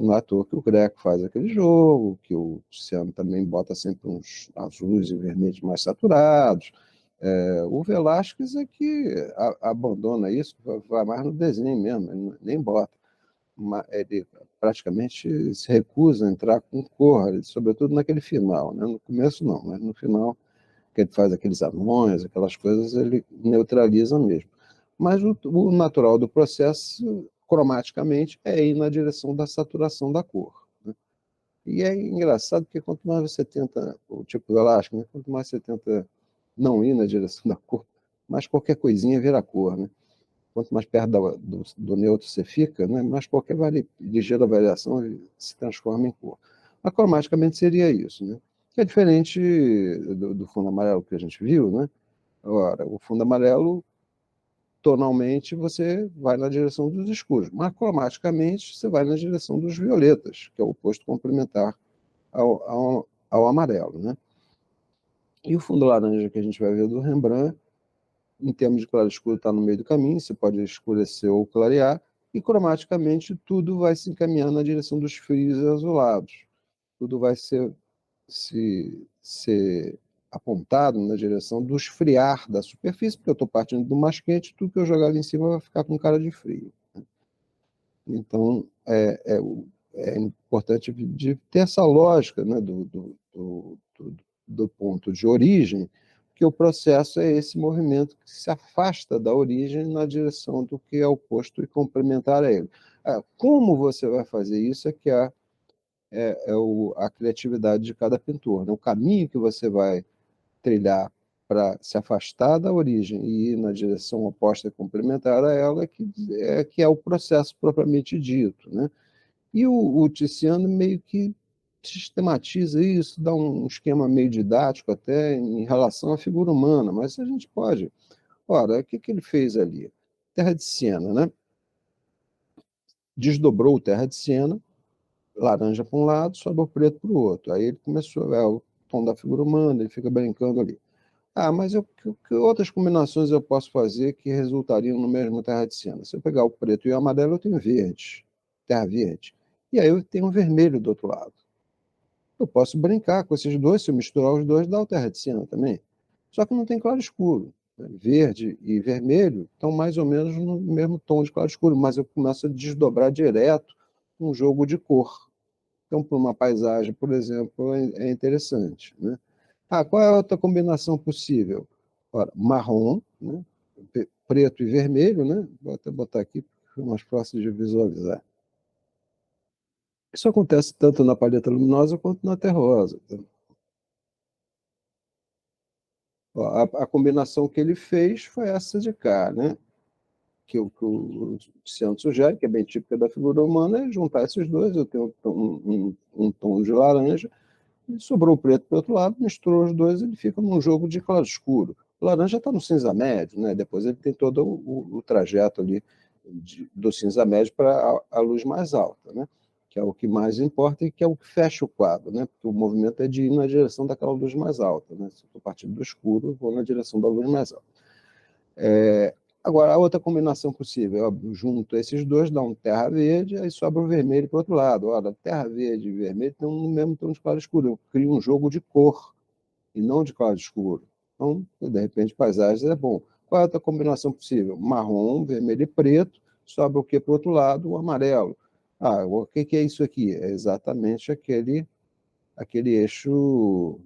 Não é à toa que o Greco faz aquele jogo, que o Luciano também bota sempre uns azuis e vermelhos mais saturados. O Velázquez é que abandona isso, vai mais no desenho mesmo, ele nem bota. Ele praticamente se recusa a entrar com cor, sobretudo naquele final, né? No começo não, mas no final, que ele faz aqueles anões, aquelas coisas, ele neutraliza mesmo. Mas o natural do processo, cromaticamente, é ir na direção da saturação da cor, né? E é engraçado porque quanto mais você tenta, o tipo do elástico, né? Quanto mais você tenta não ir na direção da cor, mais qualquer coisinha vira cor, né? Quanto mais perto do neutro você fica, né? Mais qualquer ligeira variação se transforma em cor. Mas cromaticamente seria isso, né? Que é diferente do fundo amarelo que a gente viu, né? Agora, o fundo amarelo, tonalmente, você vai na direção dos escuros, mas cromaticamente você vai na direção dos violetas, que é o oposto complementar ao amarelo, né? E o fundo laranja que a gente vai ver do Rembrandt, em termos de claro escuro, está no meio do caminho, você pode escurecer ou clarear, e cromaticamente tudo vai se encaminhar na direção dos frios e azulados. Tudo vai ser apontado na direção do esfriar da superfície, porque eu estou partindo do mais quente, tudo que eu jogar ali em cima vai ficar com cara de frio. Então, é importante de ter essa lógica, né, do ponto de origem, que o processo é esse movimento que se afasta da origem na direção do que é oposto e complementar a ele. Como você vai fazer isso é que a criatividade de cada pintor, né? O caminho que você vai trilhar para se afastar da origem e ir na direção oposta e complementar a ela que é o processo propriamente dito, né? E o Tiziano meio que sistematiza isso, dá um esquema meio didático até em relação à figura humana, mas a gente pode. Ora, o que ele fez ali? Terra de Siena, né? Desdobrou Terra de Siena, laranja para um lado, sobrou preto para o outro. Aí ele começou, o tom da figura humana, ele fica brincando ali. Mas que outras combinações eu posso fazer que resultariam no mesmo terra de Siena? Se eu pegar o preto e o amarelo, eu tenho verde, terra verde. E aí eu tenho vermelho do outro lado. Eu posso brincar com esses dois, se eu misturar os dois, dá o terra de Siena também. Só que não tem claro escuro, né? Verde e vermelho estão mais ou menos no mesmo tom de claro escuro, mas eu começo a desdobrar direto um jogo de cor. Então, para uma paisagem, por exemplo, é interessante, né? Qual é a outra combinação possível? Ora, marrom, né? Preto e vermelho, né? Vou até botar aqui, porque é mais fácil de visualizar. Isso acontece tanto na paleta luminosa quanto na terrosa. Tá? A combinação que ele fez foi essa de cá, né? Que o Luciano sugere, que é bem típica da figura humana, é juntar esses dois. Eu tenho um tom de laranja, e sobrou o preto para o outro lado, misturou os dois, ele fica num jogo de claro escuro. O laranja está no cinza médio, né? Depois ele tem todo o trajeto ali do cinza médio para a luz mais alta, né? Que é o que mais importa e que é o que fecha o quadro, né? Porque o movimento é de ir na direção daquela luz mais alta, né? Se eu estou partindo do escuro, vou na direção da luz mais alta. Agora, a outra combinação possível, óbvio, junto esses dois, dá um terra verde, aí sobra o vermelho para o outro lado. Ora, terra verde e vermelho estão no mesmo tom de claro escuro. Eu crio um jogo de cor e não de claro escuro. Então, de repente, paisagens é bom. Qual é a outra combinação possível? Marrom, vermelho e preto, sobra o que para o outro lado? O amarelo. Ah, o que é isso aqui? É exatamente aquele eixo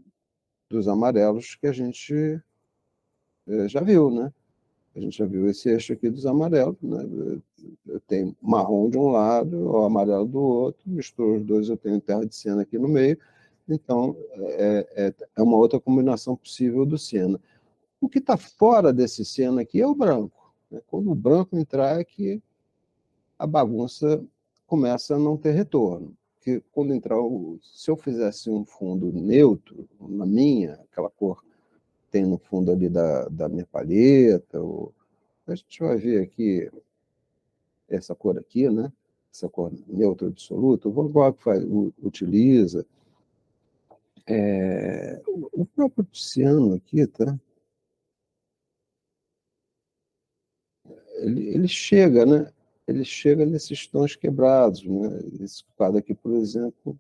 dos amarelos que a gente já viu, né? A gente já viu esse eixo aqui dos amarelos, né? Eu tenho marrom de um lado, o amarelo do outro, misturo os dois, eu tenho terra de Siena aqui no meio. Então, é uma outra combinação possível do Siena. O que está fora desse Siena aqui é o branco, né? Quando o branco entrar é que a bagunça começa a não ter retorno. Porque quando entrar, se eu fizesse um fundo neutro, na minha, aquela cor que tem no fundo ali da minha palheta, a gente vai ver aqui essa cor aqui, né? Essa cor neutra absoluta, o Van Gogh utiliza. O próprio Tiziano aqui, tá? Ele chega, né? Ele chega nesses tons quebrados, né? Esse quadro aqui, por exemplo,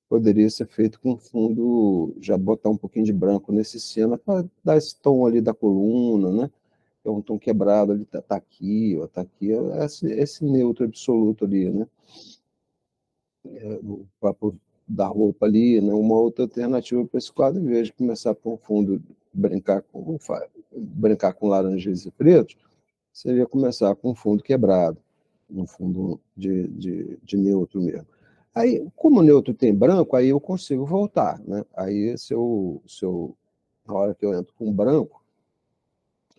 poderia ser feito com fundo, já botar um pouquinho de branco nesse cena para dar esse tom ali da coluna, né? É um tom quebrado ali, tá aqui, ó, tá aqui, esse neutro absoluto ali, né? O papo da roupa ali, né? Uma outra alternativa para esse quadro, em vez de começar por um fundo, brincar com laranjas e pretos, seria começar com um fundo quebrado, um fundo de neutro mesmo. Aí, como o neutro tem branco, aí eu consigo voltar, né? Aí, na hora que eu entro com branco,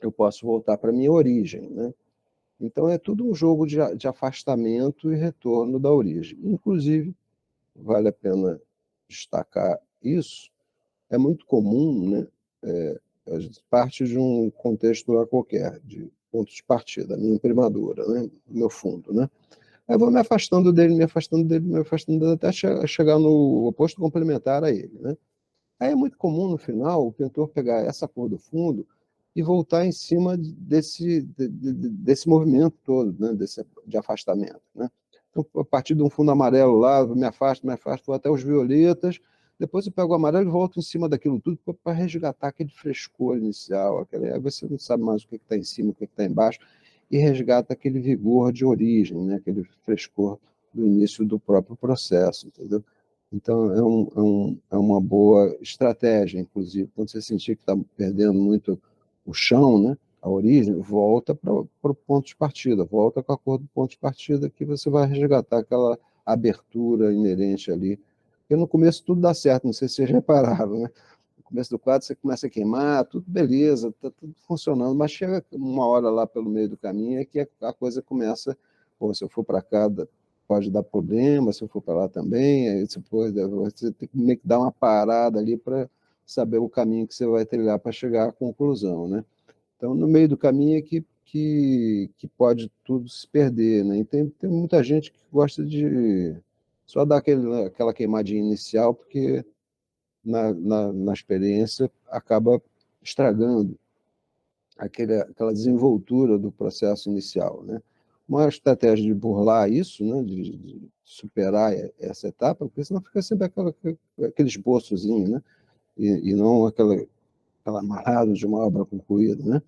eu posso voltar para a minha origem, né? Então, é tudo um jogo de afastamento e retorno da origem. Inclusive, vale a pena destacar isso, é muito comum, né? A gente parte de um contexto lá qualquer, de ponto de partida, minha imprimadora, né? Meu fundo, né? Aí eu vou me afastando dele, me afastando dele, me afastando dele, até chegar no oposto complementar a ele, né? Aí é muito comum, no final, o pintor pegar essa cor do fundo e voltar em cima desse movimento todo, né? De afastamento, né? Então, a partir de um fundo amarelo lá, eu me afasto, vou até os violetas, depois eu pego o amarelo e volto em cima daquilo tudo para resgatar aquele frescor inicial, aí você não sabe mais o que está em cima, o que está embaixo, e resgata aquele vigor de origem, né? Aquele frescor do início do próprio processo, entendeu? Então, é uma boa estratégia, inclusive, quando você sentir que está perdendo muito o chão, né, a origem, volta para o ponto de partida, volta com a cor do ponto de partida, que você vai resgatar aquela abertura inerente ali. Porque no começo tudo dá certo, não sei se vocês repararam, né? No começo do quadro você começa a queimar, tudo beleza, está tudo funcionando, mas chega uma hora lá pelo meio do caminho é que a coisa começa, pô, se eu for para cá, pode dar problema, se eu for para lá também, aí você tem que meio que dar uma parada ali para saber o caminho que você vai trilhar para chegar à conclusão, né? Então, no meio do caminho é que pode tudo se perder, né? E tem muita gente que gosta de só dar aquela queimadinha inicial, porque na experiência acaba estragando aquela desenvoltura do processo inicial, né? Uma estratégia de burlar isso, né, de superar essa etapa, porque senão fica sempre aquele esboçozinho, né, e não aquela amarrado de uma obra concluída, né?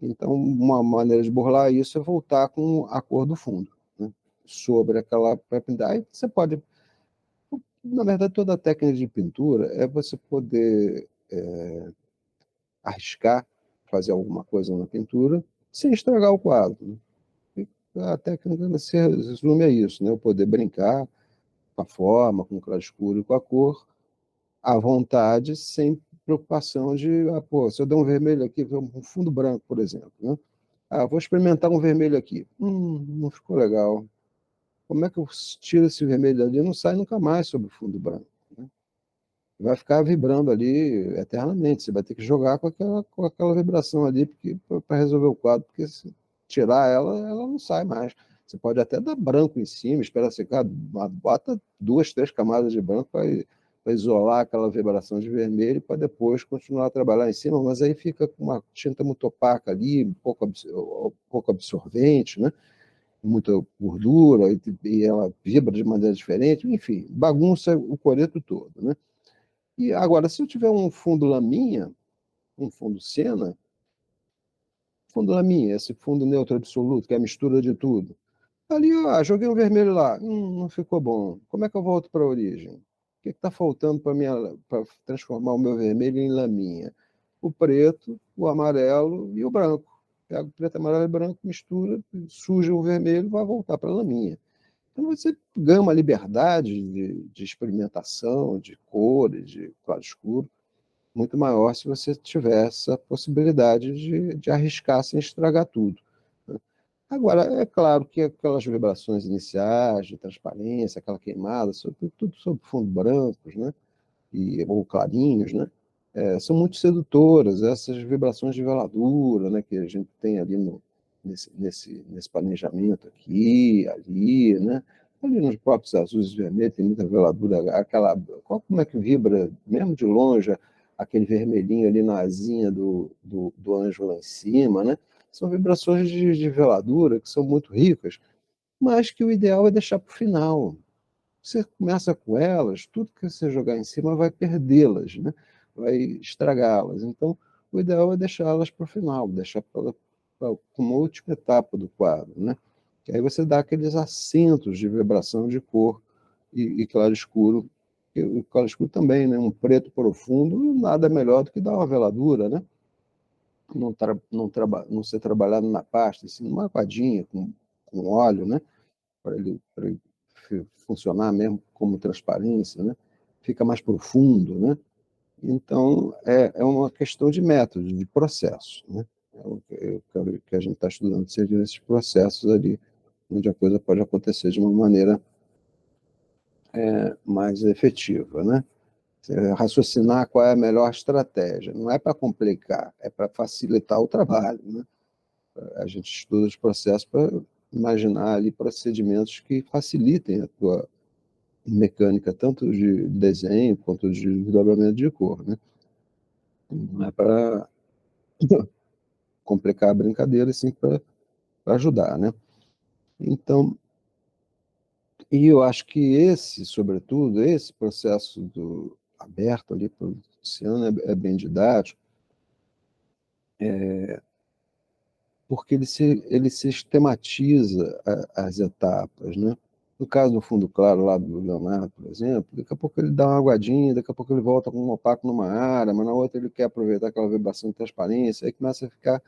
Então, uma maneira de burlar isso é voltar com a cor do fundo, né, sobre aquela propriedade. Aí você pode, na verdade, toda a técnica de pintura é você poder arriscar fazer alguma coisa na pintura sem estragar o quadro, né? A técnica se resume a isso, né? O poder brincar com a forma, com o claro escuro e com a cor, à vontade, sem preocupação de, pô, se eu der um vermelho aqui, um fundo branco, por exemplo, né? Vou experimentar um vermelho aqui. Não ficou legal. Como é que eu tiro esse vermelho ali? Não sai nunca mais sobre o fundo branco, né? Vai ficar vibrando ali eternamente. Você vai ter que jogar com aquela vibração ali para resolver o quadro, porque se tirar ela não sai mais. Você pode até dar branco em cima, espera secar, bota 2, 3 camadas de branco, para isolar aquela vibração de vermelho, para depois continuar a trabalhar em cima, mas aí fica com uma tinta muito opaca ali, pouco absorvente, né? Muita gordura, e ela vibra de maneira diferente, enfim, bagunça o coreto todo, né? E agora, se eu tiver um fundo laminha, um fundo Siena, fundo laminha, esse fundo neutro absoluto, que é a mistura de tudo, ali, ó, joguei um vermelho lá, não ficou bom. Como é que eu volto para a origem? O que está faltando para transformar o meu vermelho em laminha? O preto, o amarelo e o branco. Pega o preto, amarelo e branco, mistura, suja o vermelho, vai voltar para a laminha. Então você ganha uma liberdade de experimentação, de cores, de claro escuro, muito maior se você tiver essa possibilidade de arriscar sem estragar tudo. Né? Agora, é claro que aquelas vibrações iniciais de transparência, aquela queimada, tudo sob fundo brancos, né? Ou clarinhos, né? São muito sedutoras, essas vibrações de veladura, né? Que a gente tem ali nesse planejamento aqui, ali, né? Ali nos próprios azuis e vermelhos tem muita veladura, como é que vibra, mesmo de longe, aquele vermelhinho ali na asinha do anjo lá em cima, né? São vibrações de veladura que são muito ricas, mas que o ideal é deixar para o final. Você começa com elas, tudo que você jogar em cima vai perdê-las, né? Vai estragá-las. Então, o ideal é deixá-las para o final, deixar como última etapa do quadro, né? Que aí você dá aqueles acentos de vibração de cor e claro escuro. E o claro escuro também, né? Um preto profundo, nada melhor do que dar uma veladura, né? Não ser trabalhado na pasta, assim, numa aquadinha com óleo, né? Para ele funcionar mesmo como transparência, né? Fica mais profundo, né? Então, é uma questão de método, de processo, né? Que a gente está estudando seriam esses processos ali, onde a coisa pode acontecer de uma maneira mais efetiva, né? Raciocinar qual é a melhor estratégia. Não é para complicar, é para facilitar o trabalho, né? A gente estuda os processos para imaginar ali procedimentos que facilitem a tua mecânica, tanto de desenho quanto de desdobramento de cor, né? Não é para complicar a brincadeira, sim para ajudar, né? Então, e eu acho que sobretudo, esse processo aberto ali para o Luciano é bem didático, porque ele sistematiza as etapas, né? No caso do fundo claro lá do Leonardo, por exemplo, daqui a pouco ele dá uma aguadinha, daqui a pouco ele volta com um opaco numa área, mas na outra ele quer aproveitar aquela vibração de transparência, aí começa a ficar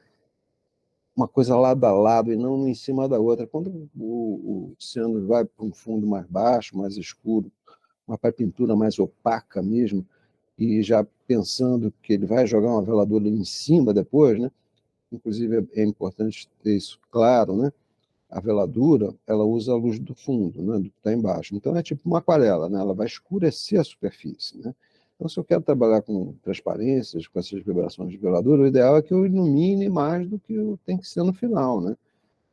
uma coisa lado a lado e não em cima da outra. Quando o ciano vai para um fundo mais baixo, mais escuro, uma pintura mais opaca mesmo, e já pensando que ele vai jogar uma veladora em cima depois, né? Inclusive é importante ter isso claro, né? A veladura, ela usa a luz do fundo, né? Do que está embaixo. Então é tipo uma aquarela, né? Ela vai escurecer a superfície, né? Então, se eu quero trabalhar com transparências, com essas vibrações de veladura, o ideal é que eu ilumine mais do que tem que ser no final, né?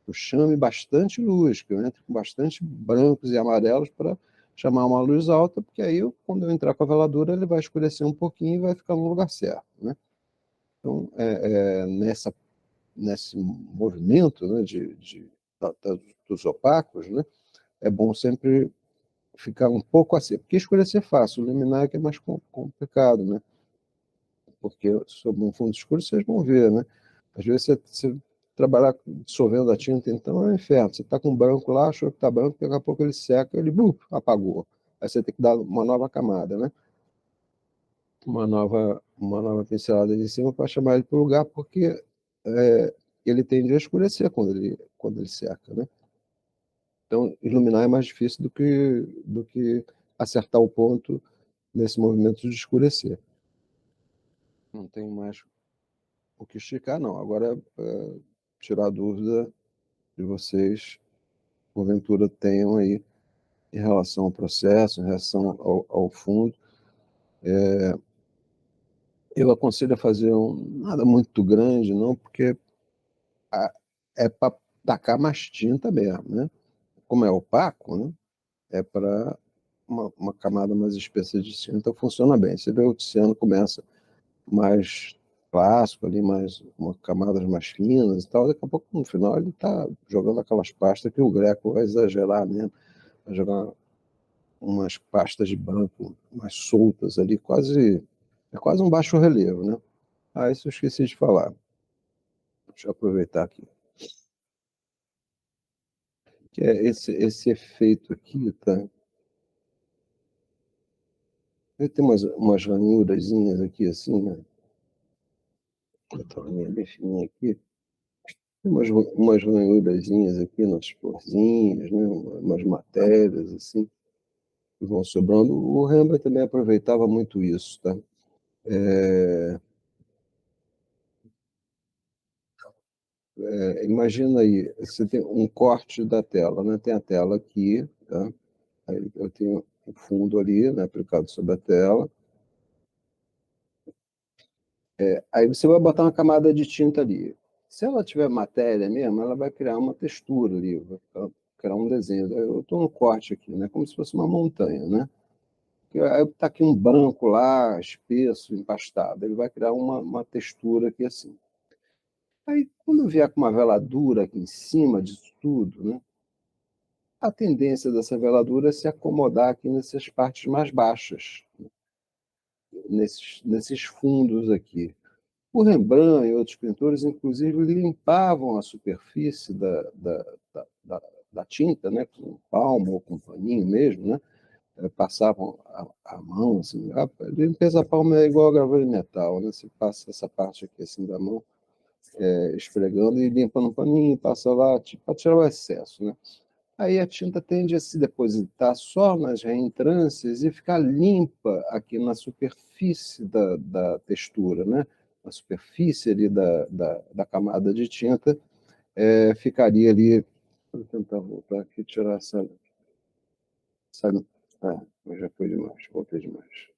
Eu chame bastante luz, que eu entre com bastante brancos e amarelos para chamar uma luz alta, porque aí, quando eu entrar com a veladura, ele vai escurecer um pouquinho e vai ficar no lugar certo, né? Então, nesse movimento, né, dos opacos, né, é bom sempre ficar um pouco assim, porque escurecer é fácil, iluminar é que é mais complicado, né? Porque sob um fundo escuro vocês vão ver, né? Às vezes você trabalhar dissolvendo a tinta, então é um inferno. Você está com branco lá, achou que está branco, daqui a pouco ele seca, ele apagou. Aí você tem que dar uma nova camada, né? Uma nova pincelada de cima para chamar ele para o lugar, porque ele tende a escurecer quando ele seca, né? Então, iluminar é mais difícil do que acertar o ponto nesse movimento de escurecer. Não tem mais o que esticar, não. Agora, tirar a dúvida de vocês, porventura tenham aí em relação ao processo, em relação ao fundo. Eu aconselho a fazer nada muito grande, não, porque é para tacar mais tinta mesmo, né? Como é opaco, né? É para uma camada mais espessa de tinta, funciona bem. Você vê o Tiziano começa mais clássico ali, mais uma camadas mais finas e tal, daqui a pouco no final ele está jogando aquelas pastas que o Greco vai exagerar mesmo, vai jogar umas pastas de branco mais soltas ali, é quase um baixo relevo, né? Ah, isso eu esqueci de falar. Deixa eu aproveitar aqui. Que é esse efeito aqui, tá? Ele tem umas ranhurazinhas aqui, assim, né? Botar uma linha bem fininha aqui. Tem umas ranhurazinhas aqui nas florzinhas, né? Umas matérias, assim, que vão sobrando. O Rembrandt também aproveitava muito isso, tá? Imagina aí, você tem um corte da tela, né? Tem a tela aqui, tá? Aí eu tenho o fundo ali, né, aplicado sobre a tela. Aí você vai botar uma camada de tinta ali. Se ela tiver matéria mesmo, ela vai criar uma textura ali, criar um desenho. Eu estou no corte aqui, né? Como se fosse uma montanha, né? Aí está aqui um branco lá, espesso, empastado. Ele vai criar uma textura aqui assim. Aí, quando vier com uma veladura aqui em cima disso tudo, né? A tendência dessa veladura é se acomodar aqui nessas partes mais baixas, nesses fundos aqui. O Rembrandt e outros pintores, inclusive, limpavam a superfície da tinta, né, com palmo ou com paninho mesmo, né? Passavam a mão, assim, a limpeza a palma é igual a gravura de metal, né? Você passa essa parte aqui assim da mão, esfregando e limpa no paninho, passa lá, tipo, para tirar o excesso, né? Aí a tinta tende a se depositar só nas reentrâncias e ficar limpa aqui na superfície da textura, né? Na superfície ali da camada de tinta, ficaria ali. Vou tentar voltar aqui e tirar essa. Já foi demais, voltei demais.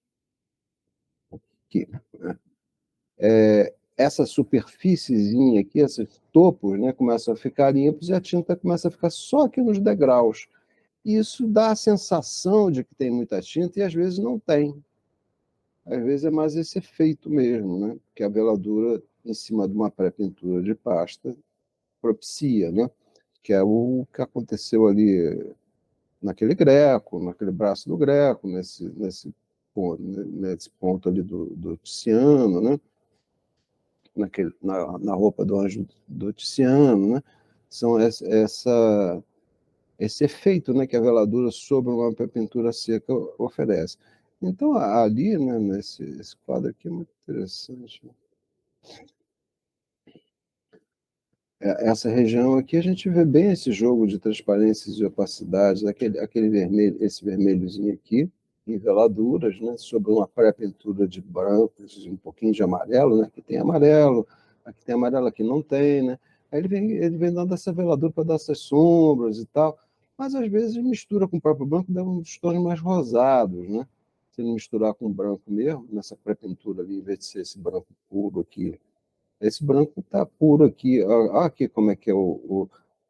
Aqui, né? Essa superfíciezinha aqui, esses topos, né, começam a ficar limpos e a tinta começa a ficar só aqui nos degraus. E isso dá a sensação de que tem muita tinta e às vezes não tem. Às vezes é mais esse efeito mesmo, né? Que a veladura em cima de uma pré-pintura de pasta propicia, né? Que é o que aconteceu ali naquele Greco, naquele braço do Greco, nesse ponto ali do Tiziano, né? Na roupa do anjo do Tiziano, né? São esse efeito, né, que a veladura sobre uma pintura seca oferece. Então, ali, né, esse quadro aqui é muito interessante. Essa região aqui, a gente vê bem esse jogo de transparências e opacidades, aquele vermelho, esse vermelhozinho aqui, em veladuras, né, sobre uma pré-pintura de branco, um pouquinho de amarelo, né, aqui tem amarelo, aqui não tem, né. Aí ele vem dando essa veladura para dar essas sombras e tal, mas às vezes mistura com o próprio branco, dá uns tons mais rosados, né. Se ele misturar com o branco mesmo, nessa pré-pintura ali, em vez de ser esse branco puro aqui, esse branco está puro aqui. Olha aqui como é que é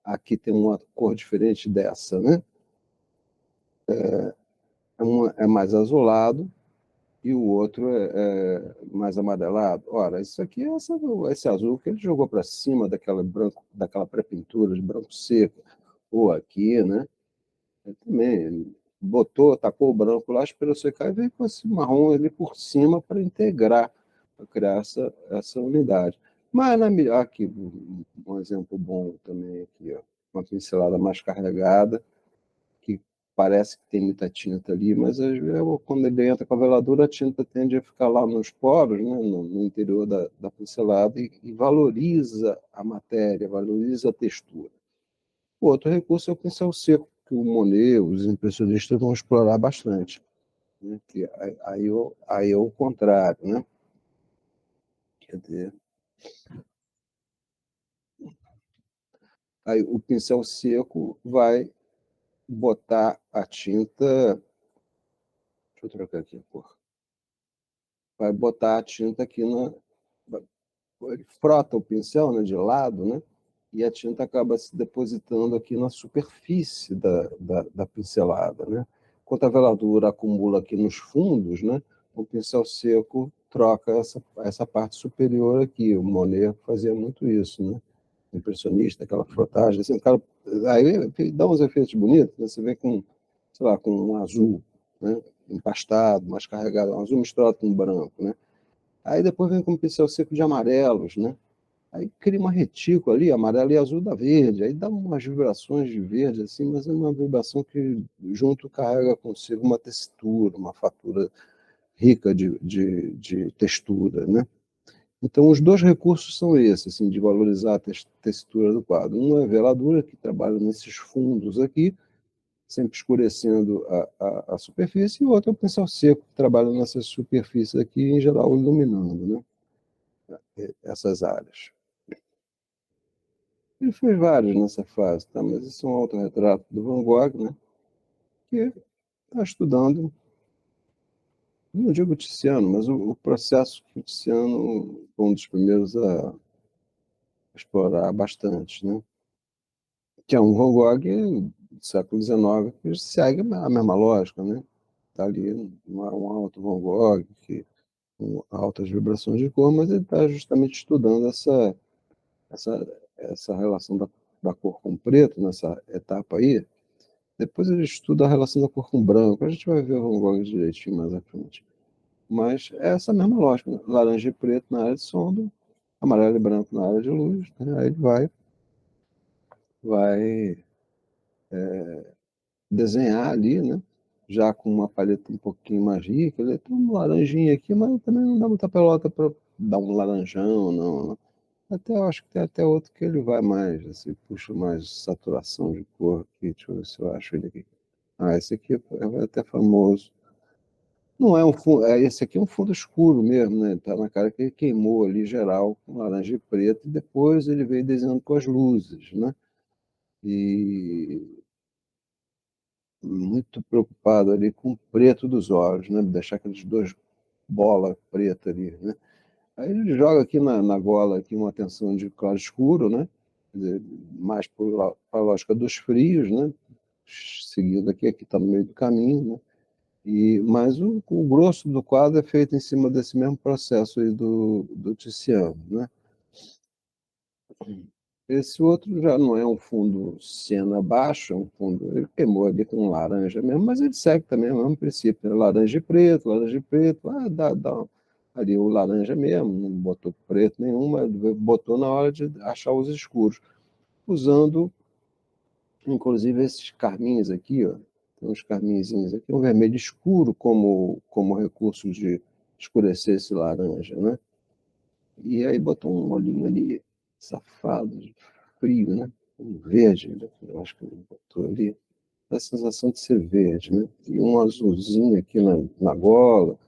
aqui tem uma cor diferente dessa, né? É mais azulado e o outro é mais amarelado. Ora, isso aqui é esse azul que ele jogou para cima daquela pré-pintura de branco seco. Ou aqui, né? Ele também botou, tacou o branco lá, esperou secar e veio com esse marrom ali por cima para integrar, para criar essa unidade. Mas aqui, um exemplo bom também aqui, ó, uma pincelada mais carregada, que parece que tem muita tinta ali, mas quando ele entra com a veladura, a tinta tende a ficar lá nos poros, né, no interior da pincelada, e valoriza a matéria, valoriza a textura. O outro recurso é o pincel seco, que o Monet, os impressionistas vão explorar bastante, né? Que aí é o contrário, né? Quer dizer, aí o pincel seco vai botar a tinta. Deixa eu trocar aqui a cor. Vai botar a tinta aqui ele frota o pincel, né, de lado, né? E a tinta acaba se depositando aqui na superfície da pincelada, né? enquanto a veladura acumula aqui nos fundos, né, o pincel seco troca essa parte superior aqui. O Monet fazia muito isso, né? Impressionista, aquela frotagem, assim, o cara, aí dá uns efeitos bonitos, né? Você vê com, sei lá, com um azul, né? Empastado, mais carregado, um azul misturado com branco, né? Aí depois vem com um pincel seco de amarelos, né? Aí cria uma retícula ali, amarelo e azul da verde, aí dá umas vibrações de verde, assim, mas é uma vibração que junto carrega consigo uma textura, uma fatura rica de textura, né? Então, os dois recursos são esses, assim, de valorizar a textura do quadro. Um é a veladura, que trabalha nesses fundos aqui, sempre escurecendo a superfície, e o outro é o pincel seco, que trabalha nessas superfícies aqui, em geral, iluminando, né, essas áreas. Ele fez vários nessa fase, tá? Mas esse é um autorretrato do Van Gogh, né, que está estudando, não digo Tiziano, mas o processo que o Tiziano foi um dos primeiros a explorar bastante, né? Que é um Van Gogh do século XIX, que segue a mesma lógica, né? Está ali um alto Van Gogh, com altas vibrações de cor, mas ele está justamente estudando essa relação da cor com preto, nessa etapa aí. Depois ele estuda a relação da cor com branco. A gente vai ver o Van Gogh direitinho mais à frente. Mas é essa mesma lógica, né? Laranja e preto na área de sombra, amarelo e branco na área de luz, né? Aí ele vai desenhar ali, né? Já com uma paleta um pouquinho mais rica. Ele tem um laranjinha aqui, mas também não dá muita pelota para dar um laranjão, não, né? Até eu acho que tem até outro que ele vai mais, assim, puxa mais saturação de cor aqui. Deixa eu ver se eu acho ele aqui. Ah, esse aqui é até famoso. Não é um fundo, esse aqui é um fundo escuro mesmo, né? Tá na cara que ele queimou ali geral com laranja e preto, e depois ele veio desenhando com as luzes, né? E muito preocupado ali com o preto dos olhos, né? Deixar aqueles dois bola preta ali, né? Aí ele joga aqui na gola aqui uma tensão de claro escuro, né? Quer dizer, mais para a lógica dos frios, né? Seguindo aqui está no meio do caminho, né? Mas o grosso do quadro é feito em cima desse mesmo processo aí do Tiziano, né? Esse outro já não é um fundo siena baixo, é um fundo, ele queimou ali com laranja mesmo, mas ele segue também o mesmo princípio, né? Laranja e preto, dá ali o laranja mesmo, não botou preto nenhum, mas botou na hora de achar os escuros, usando inclusive esses carmins aqui, ó, tem uns carminzinhos aqui, um vermelho escuro como recurso de escurecer esse laranja, né? E aí botou um olhinho ali, safado, de frio, né? Um verde, né? Eu acho que ele botou ali. Dá a sensação de ser verde, né? E um azulzinho aqui na gola.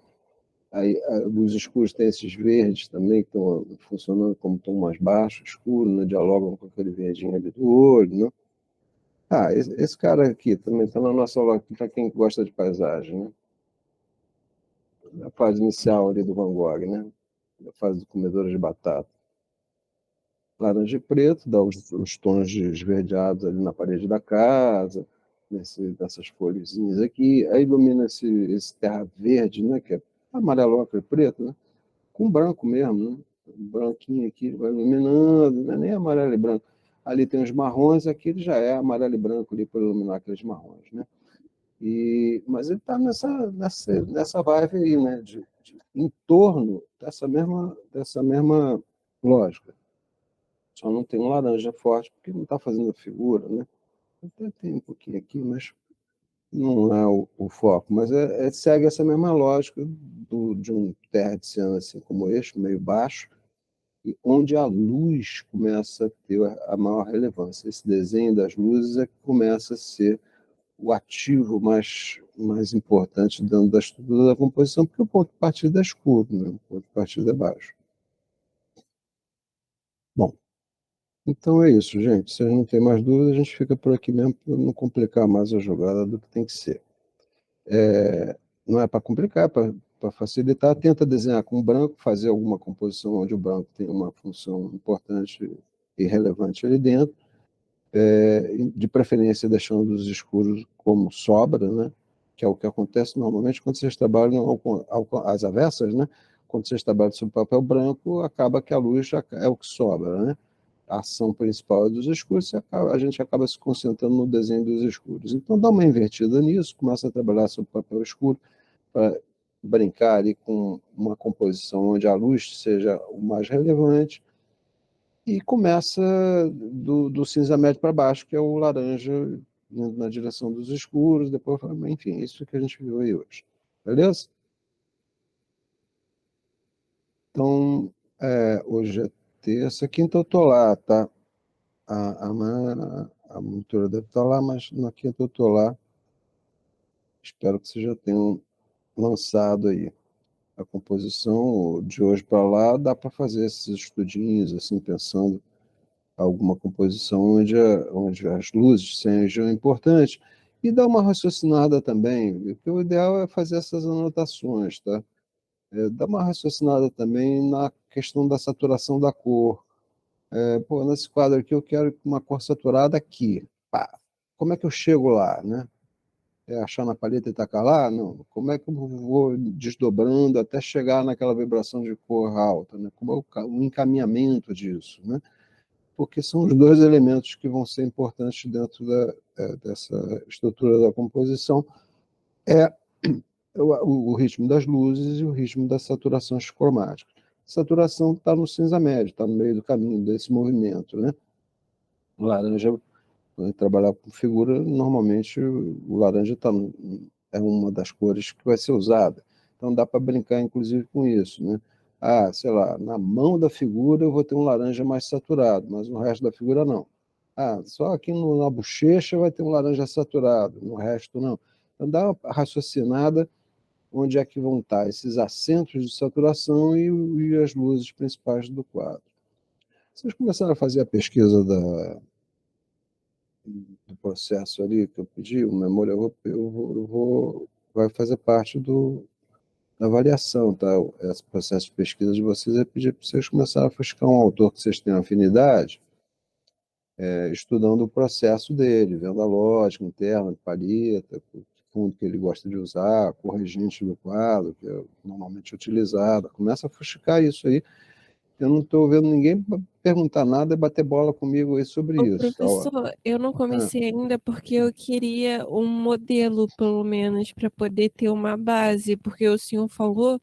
Aí os escuros têm esses verdes também, que estão funcionando como tom mais baixo, escuro, né? Dialogam com aquele verdinho ali do olho, né? Ah, esse cara aqui também está na nossa loja, para quem gosta de paisagem, né? A fase inicial ali do Van Gogh, né? A fase do comedor de batata. Laranja e preto, dá os tons de esverdeados ali na parede da casa, nessas folhezinhas aqui. Aí ilumina esse terra verde, né? Que é amarelo e preto, né? Com branco mesmo, né? Um branquinho aqui vai iluminando, não é nem amarelo e branco. Ali tem os marrons, aqui ele já é amarelo e branco ali para iluminar aqueles marrons, né? Mas ele está nessa vibe aí, né? Em torno dessa mesma lógica. Só não tem um laranja forte, porque não está fazendo figura, né? Até tem um pouquinho aqui, mas não é o foco. Mas segue essa mesma lógica de um terra de ciano assim como este, meio baixo, e onde a luz começa a ter a maior relevância. Esse desenho das luzes é que começa a ser o ativo mais importante dentro da estrutura da composição, porque o ponto de partida é escuro, né? O ponto de partida é baixo. Bom, então é isso, gente. Se a gente não tem mais dúvidas, a gente fica por aqui mesmo para não complicar mais a jogada do que tem que ser. Não é para complicar, é para facilitar. Tenta desenhar com branco, fazer alguma composição onde o branco tem uma função importante e relevante ali dentro, de preferência deixando os escuros como sobra, né? que é o que acontece normalmente quando vocês trabalham às avessas, né? Quando vocês trabalham sobre papel branco, acaba que a luz é o que sobra, né? A ação principal é dos escuros, a gente acaba se concentrando no desenho dos escuros. Então, dá uma invertida nisso, começa a trabalhar sobre papel escuro, para brincar ali com uma composição onde a luz seja o mais relevante, e começa do cinza médio para baixo, que é o laranja, indo na direção dos escuros, depois, enfim, isso que a gente viu aí hoje. Beleza? Então, hoje é terça, quinta eu tô lá, tá? A monitora deve estar lá, mas na quinta eu tô lá. Espero que vocês já tenham lançado aí a composição de hoje para lá. Dá para fazer esses estudinhos, assim, pensando alguma composição onde as luzes sejam importantes, e dar uma raciocinada também, porque o ideal é fazer essas anotações, tá? Dar uma raciocinada também na questão da saturação da cor. Pô, nesse quadro aqui eu quero uma cor saturada aqui. Pá, como é que eu chego lá, né? É achar na paleta e tacar lá? Não. Como é que eu vou desdobrando até chegar naquela vibração de cor alta, né? Como é o encaminhamento disso, né? Porque são os dois elementos que vão ser importantes dentro dessa estrutura da composição, é o ritmo das luzes e o ritmo das saturações cromáticas. A saturação está no cinza médio, está no meio do caminho desse movimento, né? O laranja, quando trabalhar com figura, normalmente o laranja é uma das cores que vai ser usada. Então dá para brincar, inclusive, com isso, né? Ah, sei lá, na mão da figura eu vou ter um laranja mais saturado, mas no resto da figura não. Ah, só aqui na bochecha vai ter um laranja saturado, no resto não. Então dá uma raciocinada onde é que vão estar esses acentos de saturação e as luzes principais do quadro. Vocês começaram a fazer a pesquisa do processo ali que eu pedi, o memória, vai fazer parte da avaliação, tá? Esse processo de pesquisa de vocês é pedir para vocês começarem a buscar um autor que vocês tenham afinidade, estudando o processo dele, vendo a lógica interna, de palheta, o fundo que ele gosta de usar, a cor regente do quadro, que é normalmente utilizada. Começa a fuxicar isso aí. Eu não estou vendo ninguém perguntar nada e bater bola comigo aí sobre Ô, isso. Tá? Ó. professor, eu não Ah, comecei ainda porque eu queria um modelo, pelo menos, para poder ter uma base, porque o senhor falou,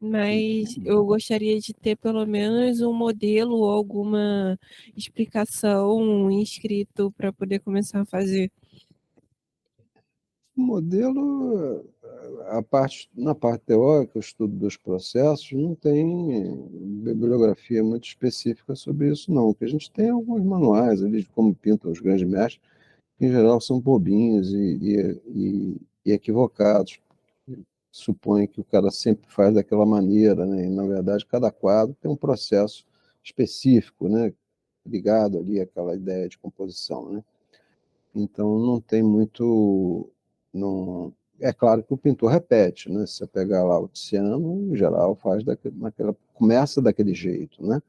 mas eu gostaria de ter pelo menos um modelo ou alguma explicação escrito para poder começar a fazer. o modelo, na parte teórica, o estudo dos processos, não tem bibliografia muito específica sobre isso, não. O que a gente tem é alguns manuais ali de como pintam os grandes mestres, que em geral são bobinhos e equivocados. Supõe que o cara sempre faz daquela maneira, né? E, na verdade, cada quadro tem um processo específico, né? Ligado ali àquela ideia de composição, né? Então, não tem muito. Não... É claro que o pintor repete, né? Se você pegar lá o Tiziano, em geral, começa daquele jeito, né?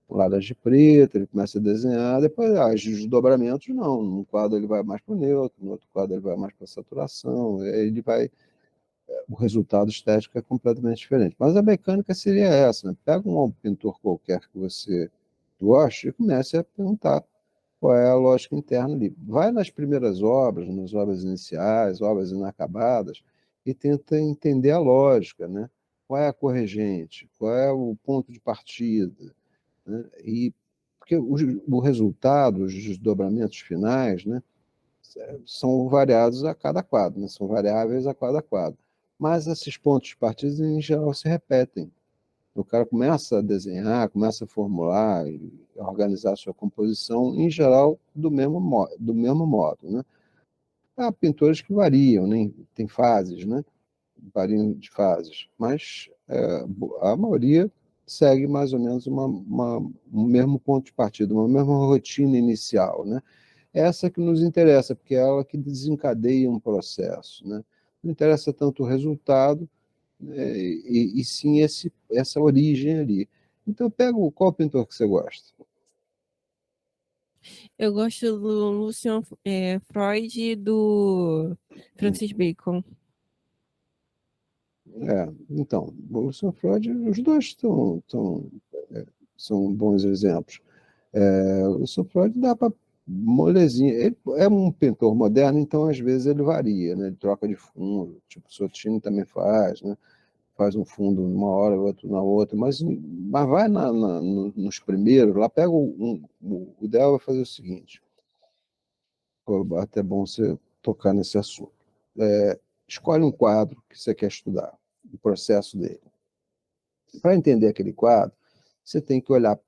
O laranja preta, ele começa a desenhar, depois os desdobramentos, não. Num quadro ele vai mais para o neutro, no outro quadro ele vai mais para a saturação, ele vai. O resultado estético é completamente diferente. Mas a mecânica seria essa, né? Pega um pintor qualquer que você goste e comece a perguntar qual é a lógica interna ali. Vai nas primeiras obras, nas obras iniciais, obras inacabadas, e tenta entender a lógica, né? Qual é a corregente, qual é o ponto de partida, né? E porque o resultado, os desdobramentos finais, né, são variados a cada quadro, né? São variáveis a cada quadro. Mas esses pontos de partida, em geral, se repetem. O cara começa a desenhar, começa a formular e a organizar a sua composição, em geral, do mesmo modo, né? Há pintores que variam, né? Tem fases, né? Variam de fases, mas a maioria segue mais ou menos um mesmo ponto de partida, uma mesma rotina inicial, né? Essa que nos interessa, porque é ela que desencadeia um processo, né? Não interessa tanto o resultado, e sim essa origem ali. Então, pega qual pintor que você gosta. Eu gosto do Lucian Freud e do Francis Bacon. Então, o Luciano Freud, os dois são bons exemplos. O Luciano Freud dá para molezinha. Ele é um pintor moderno, então às vezes ele varia, né? Ele troca de fundo, tipo o Sotino também faz, né? Faz um fundo numa hora, outro na outra, mas vai nos primeiros, lá pega o ideal é fazer o seguinte, até bom você tocar nesse assunto. Escolhe um quadro que você quer estudar, o processo dele. Para entender aquele quadro, você tem que olhar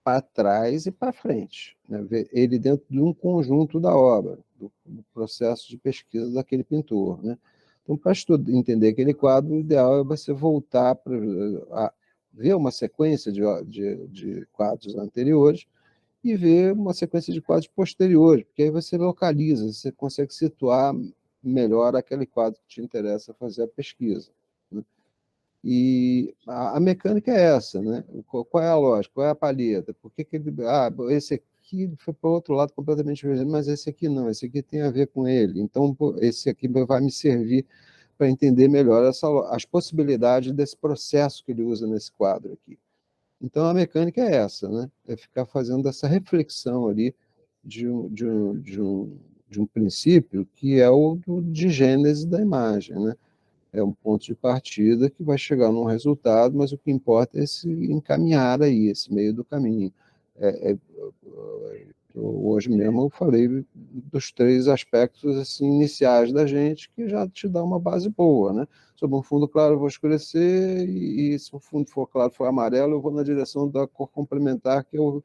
para trás e para frente, né? Ver ele dentro de um conjunto da obra, do processo de pesquisa daquele pintor, né? Então, para entender aquele quadro, o ideal é você voltar para ver uma sequência de quadros anteriores e ver uma sequência de quadros posteriores, porque aí você localiza, você consegue situar melhor aquele quadro que te interessa fazer a pesquisa, né? E a mecânica é essa, né? Qual é a lógica? Qual é a palheta? Por que que ele... esse aqui foi para o outro lado completamente diferente, mas esse aqui não, esse aqui tem a ver com ele. Então, esse aqui vai me servir para entender melhor as possibilidades desse processo que ele usa nesse quadro aqui. Então, a mecânica é essa, né? É ficar fazendo essa reflexão ali de um princípio que é de gênese da imagem, né? É um ponto de partida que vai chegar num resultado, mas o que importa é se encaminhar aí, esse meio do caminho. Hoje mesmo eu falei dos três aspectos assim, iniciais da gente, que já te dá uma base boa, né? Sobre um fundo claro eu vou escurecer, e se o fundo for claro, for amarelo, eu vou na direção da cor complementar, que é o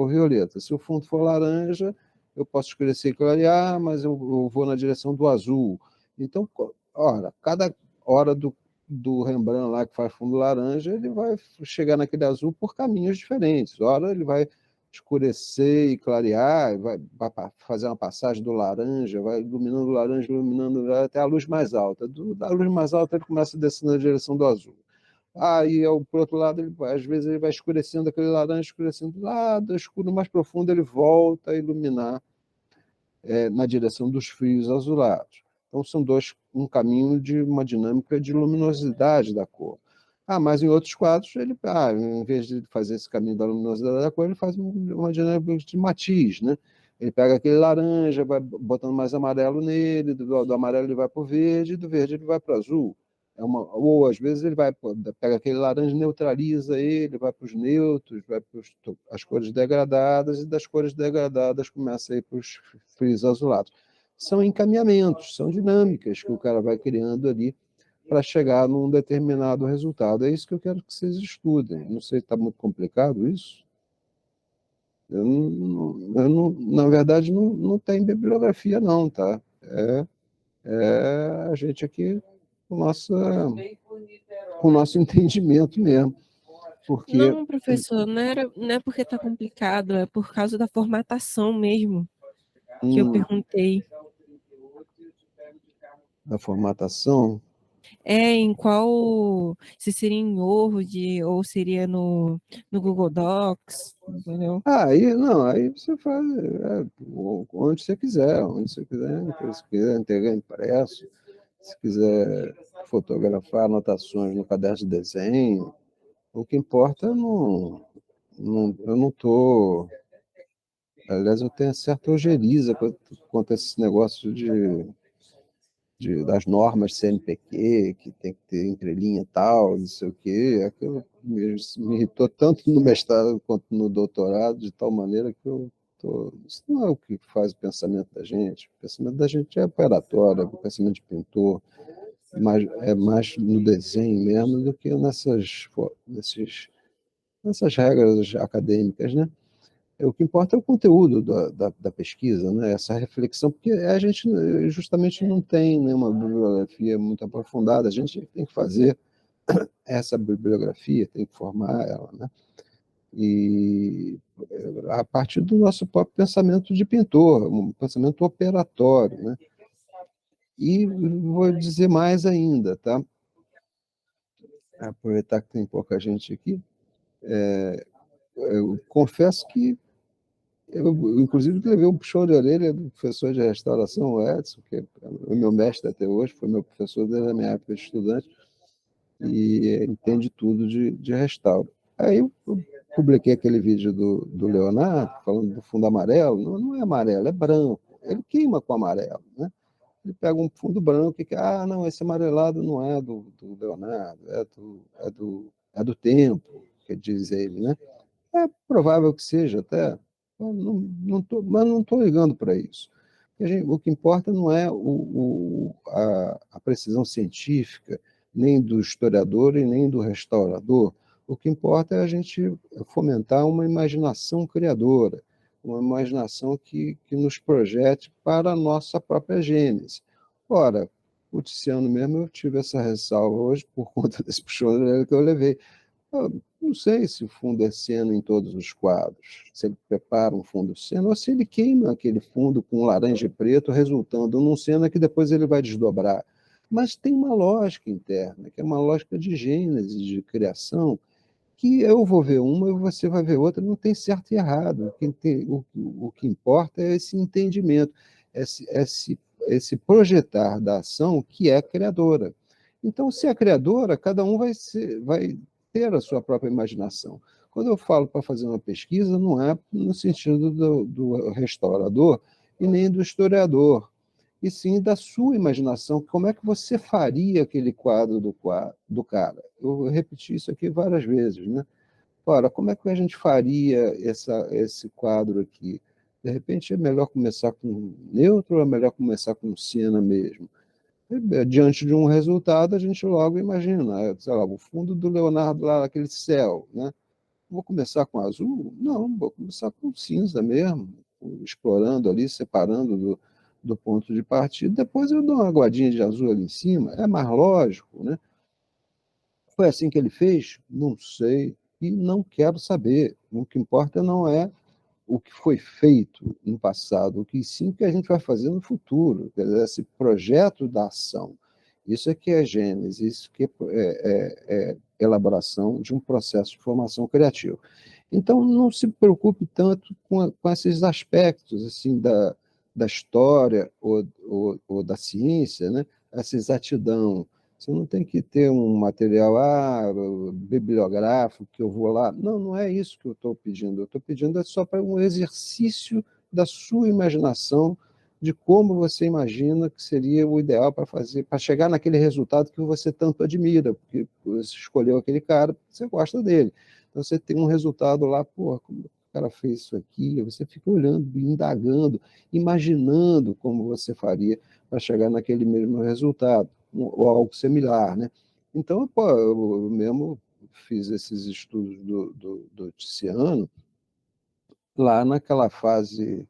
violeta. Se o fundo for laranja, eu posso escurecer e clarear, mas eu vou na direção do azul. Então, ora, cada hora do Rembrandt lá que faz fundo laranja, ele vai chegar naquele azul por caminhos diferentes. Ora, ele vai escurecer e clarear, vai fazer uma passagem do laranja, vai iluminando até a luz mais alta. Da luz mais alta ele começa a descer na direção do azul. Aí, por outro lado, às vezes ele vai escurecendo aquele laranja, escurecendo lá do escuro mais profundo, ele volta a iluminar na direção dos fios azulados. Então, são um caminho de uma dinâmica de luminosidade da cor. Mas em outros quadros, em vez de fazer esse caminho da luminosidade da cor, ele faz uma dinâmica de matiz, né? Ele pega aquele laranja, vai botando mais amarelo nele, do amarelo ele vai para o verde, do verde ele vai para o azul. Ou às vezes ele pega aquele laranja, neutraliza ele, vai para os neutros, vai para as cores degradadas, e das cores degradadas começa a ir para os frios azulados. São encaminhamentos, são dinâmicas que o cara vai criando ali para chegar num determinado resultado. É isso que eu quero que vocês estudem. Não sei se está muito complicado isso. Na verdade, não tem bibliografia, não, tá? A gente aqui com o nosso entendimento mesmo. Porque, Não, professor, não é porque está complicado, é por causa da formatação mesmo que eu perguntei. da formatação, Em qual, se seria em Word ou seria no Google Docs, entendeu? aí você faz onde você quiser entregar impresso, se quiser fotografar anotações no caderno de desenho, o que importa eu não estou. Aliás, eu tenho certa ojeriza quanto a esse negócio das normas CNPq, que tem que ter entrelinha tal, não sei o quê. Aquilo me irritou tanto no mestrado quanto no doutorado, de tal maneira que isso não é o que faz o pensamento da gente. O pensamento da gente é operatório, é o pensamento de pintor, mas é mais no desenho mesmo do que nessas regras acadêmicas, né? O que importa é o conteúdo da pesquisa, né? Essa reflexão, porque a gente justamente não tem nenhuma bibliografia muito aprofundada, a gente tem que fazer essa bibliografia, tem que formar ela, né? E a partir do nosso próprio pensamento de pintor, um pensamento operatório, né? E vou dizer mais ainda, tá? Aproveitar que tem pouca gente aqui, eu confesso que eu, inclusive, levei um puxão de orelha do professor de restauração, o Edson, que é o meu mestre até hoje, foi meu professor desde a minha época de estudante. e entende tudo de restauro. Aí eu publiquei aquele vídeo do Leonardo, falando do fundo amarelo. Não, não é amarelo, é branco. Ele queima com amarelo, né? Ele pega um fundo branco e não, esse amarelado não é do Leonardo, é do tempo, que diz ele, né? É provável que seja até, mas não estou ligando para isso. O que importa não é a precisão científica, nem do historiador e nem do restaurador. O que importa é a gente fomentar uma imaginação criadora, uma imaginação que nos projete para a nossa própria gênese. Ora, o Tiziano mesmo, eu tive essa ressalva hoje por conta desse puxão de orelha que eu levei. Eu não sei se o fundo é ciano em todos os quadros, se ele prepara um fundo ciano, ou se ele queima aquele fundo com laranja e preto, resultando num ciano que depois ele vai desdobrar. Mas tem uma lógica interna, que é uma lógica de gênese, de criação, que eu vou ver uma e você vai ver outra, não tem certo e errado. O que importa é esse entendimento, esse projetar da ação que é criadora. Então, se é criadora, cada um vai ter a sua própria imaginação. Quando eu falo para fazer uma pesquisa, não é no sentido do restaurador e nem do historiador, e sim da sua imaginação. Como é que você faria aquele quadro do cara? Eu repeti isso aqui várias vezes, né? Ora, como é que a gente faria esse quadro aqui? De repente, é melhor começar com neutro ou é melhor começar com cena mesmo? Diante de um resultado, a gente logo imagina, sei lá, o fundo do Leonardo lá, aquele céu, né? Vou começar com azul? Não, vou começar com cinza mesmo, explorando ali, separando do ponto de partida. Depois eu dou uma aguadinha de azul ali em cima, é mais lógico, né? Foi assim que ele fez? Não sei e não quero saber. O que importa não é o que foi feito no passado, o que sim que a gente vai fazer no futuro, quer dizer, esse projeto da ação. Isso é que é gênese, isso que é elaboração de um processo de formação criativa. Então, não se preocupe tanto com esses aspectos assim da história ou da ciência, né? Essa exatidão. Você não tem que ter um material bibliográfico que eu vou lá. Não, não é isso que eu estou pedindo. Eu estou pedindo só para um exercício da sua imaginação, de como você imagina que seria o ideal para fazer, para chegar naquele resultado que você tanto admira, porque você escolheu aquele cara porque você gosta dele. Então você tem um resultado lá, pô, como o cara fez isso aqui, você fica olhando, indagando, imaginando como você faria para chegar naquele mesmo resultado, ou algo similar, né? Então, pô, eu mesmo fiz esses estudos do Tiziano lá naquela fase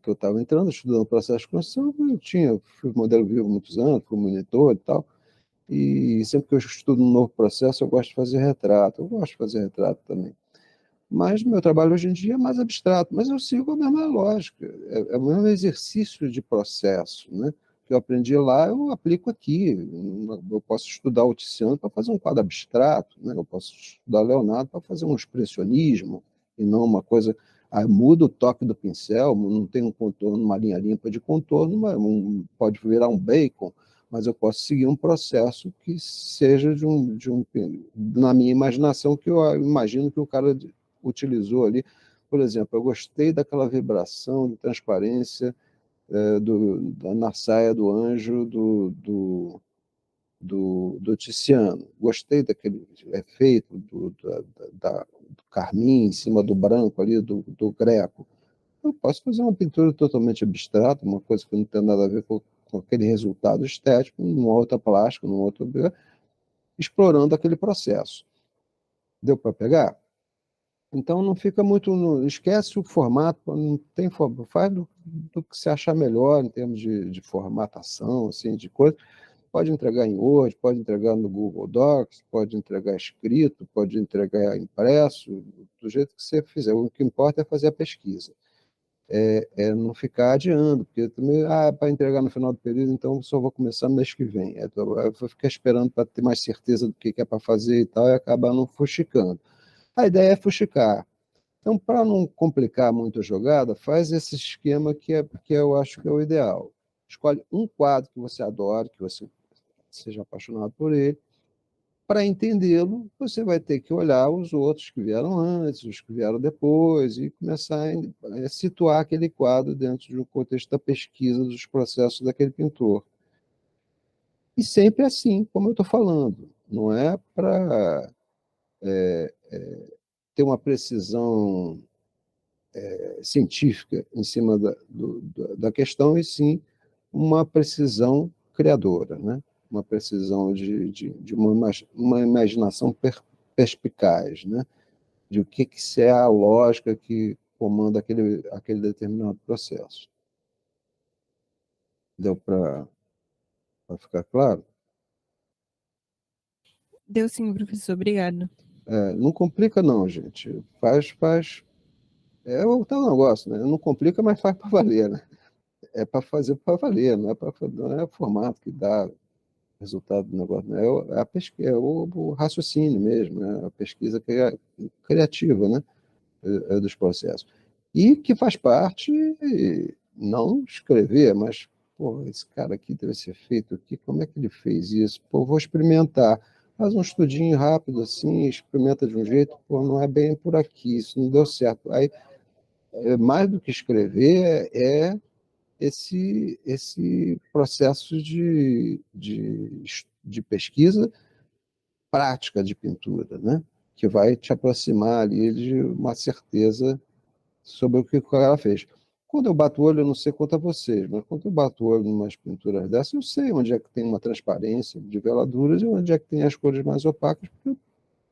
que eu estava entrando, estudando processo de construção, fui modelo vivo há muitos anos, fui monitor e tal, e sempre que eu estudo um novo processo, eu gosto de fazer retrato, eu gosto de fazer retrato também. Mas meu trabalho hoje em dia é mais abstrato, mas eu sigo a mesma lógica, é o mesmo exercício de processo, né? Que eu aprendi lá, eu aplico aqui. Eu posso estudar o Tiziano para fazer um quadro abstrato, né? Eu posso estudar Leonardo para fazer um expressionismo, e não uma coisa. Muda o toque do pincel, não tem um contorno, uma linha limpa de contorno, pode virar um bacon, mas eu posso seguir um processo que seja na minha imaginação, que eu imagino que o cara utilizou ali. Por exemplo, eu gostei daquela vibração de transparência na saia do anjo do Tiziano. Gostei daquele efeito do carmim em cima do branco ali, do greco. Eu posso fazer uma pintura totalmente abstrata, uma coisa que não tem nada a ver com aquele resultado estético, numa outra plástica, num outro, explorando aquele processo. Deu para pegar? Então não fica muito. Esquece o formato, não tem, faz do que você achar melhor em termos de formatação, assim, de coisa. Pode entregar em Word, pode entregar no Google Docs, pode entregar escrito, pode entregar impresso, do jeito que você fizer. O que importa é fazer a pesquisa. É não ficar adiando, porque também, para entregar no final do período, então só vou começar no mês que vem. Eu vou ficar esperando para ter mais certeza do que é para fazer e tal, e acabar não fuxicando. A ideia é fuxicar. Então, para não complicar muito a jogada, faz esse esquema que eu acho que é o ideal. Escolhe um quadro que você adora, que você seja apaixonado por ele, para entendê-lo, você vai ter que olhar os outros que vieram antes, os que vieram depois, e começar a situar aquele quadro dentro de um contexto da pesquisa dos processos daquele pintor. E sempre assim, como eu estou falando, não é para ter uma precisão científica em cima da questão, e sim uma precisão criadora, né? Uma precisão de uma imaginação perspicaz, né? De o que é a lógica que comanda aquele determinado processo. Deu para ficar claro? Deu sim, professor, obrigado. Não complica não, gente. Faz. É o tal negócio, né? Não complica, mas faz para valer, né? É para fazer para valer, não é o formato que dá resultado do negócio, né? A pesquisa, o raciocínio mesmo, né? A pesquisa criativa, né? Dos processos. E que faz parte, não escrever, mas, pô, esse cara aqui deve ser feito aqui, como é que ele fez isso? Pô, vou experimentar. Faz um estudinho rápido assim, experimenta de um jeito, pô, não é bem por aqui, isso não deu certo. Aí, mais do que escrever, esse processo de pesquisa prática de pintura, né? Que vai te aproximar ali de uma certeza sobre o que o cara fez. Quando eu bato o olho, eu não sei quanto a vocês, mas quando eu bato o olho em umas pinturas dessas, eu sei onde é que tem uma transparência de veladuras e onde é que tem as cores mais opacas, porque eu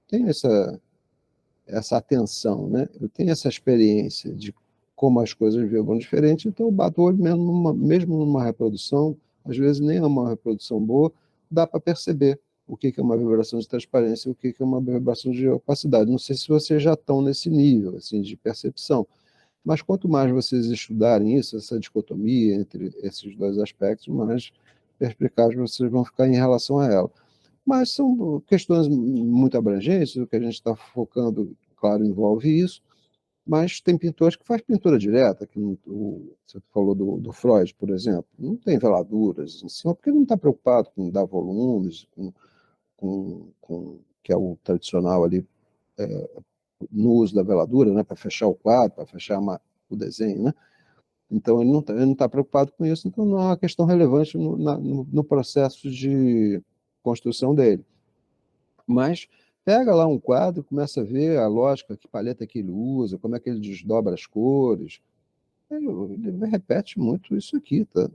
tenho essa atenção, né? Eu tenho essa experiência de como as coisas vibram diferente, então eu bato o olho mesmo numa reprodução, às vezes nem é uma reprodução boa, dá para perceber o que é uma vibração de transparência e o que é uma vibração de opacidade. Não sei se vocês já estão nesse nível assim, de percepção, mas quanto mais vocês estudarem isso, essa dicotomia entre esses dois aspectos, mais perspicazes vocês vão ficar em relação a ela. Mas são questões muito abrangentes, o que a gente está focando, claro, envolve isso, mas tem pintores que fazem pintura direta, que você falou do Freud, por exemplo, não tem veladuras em cima, porque ele não está preocupado com dar volumes, que é o tradicional ali, no uso da veladura, né, para fechar o quadro, para fechar o desenho, né? Então ele não tá preocupado com isso, então não é uma questão relevante no processo de construção dele. Mas pega lá um quadro, começa a ver a lógica, que paleta que ele usa, como é que ele desdobra as cores. Ele repete muito isso aqui, tá?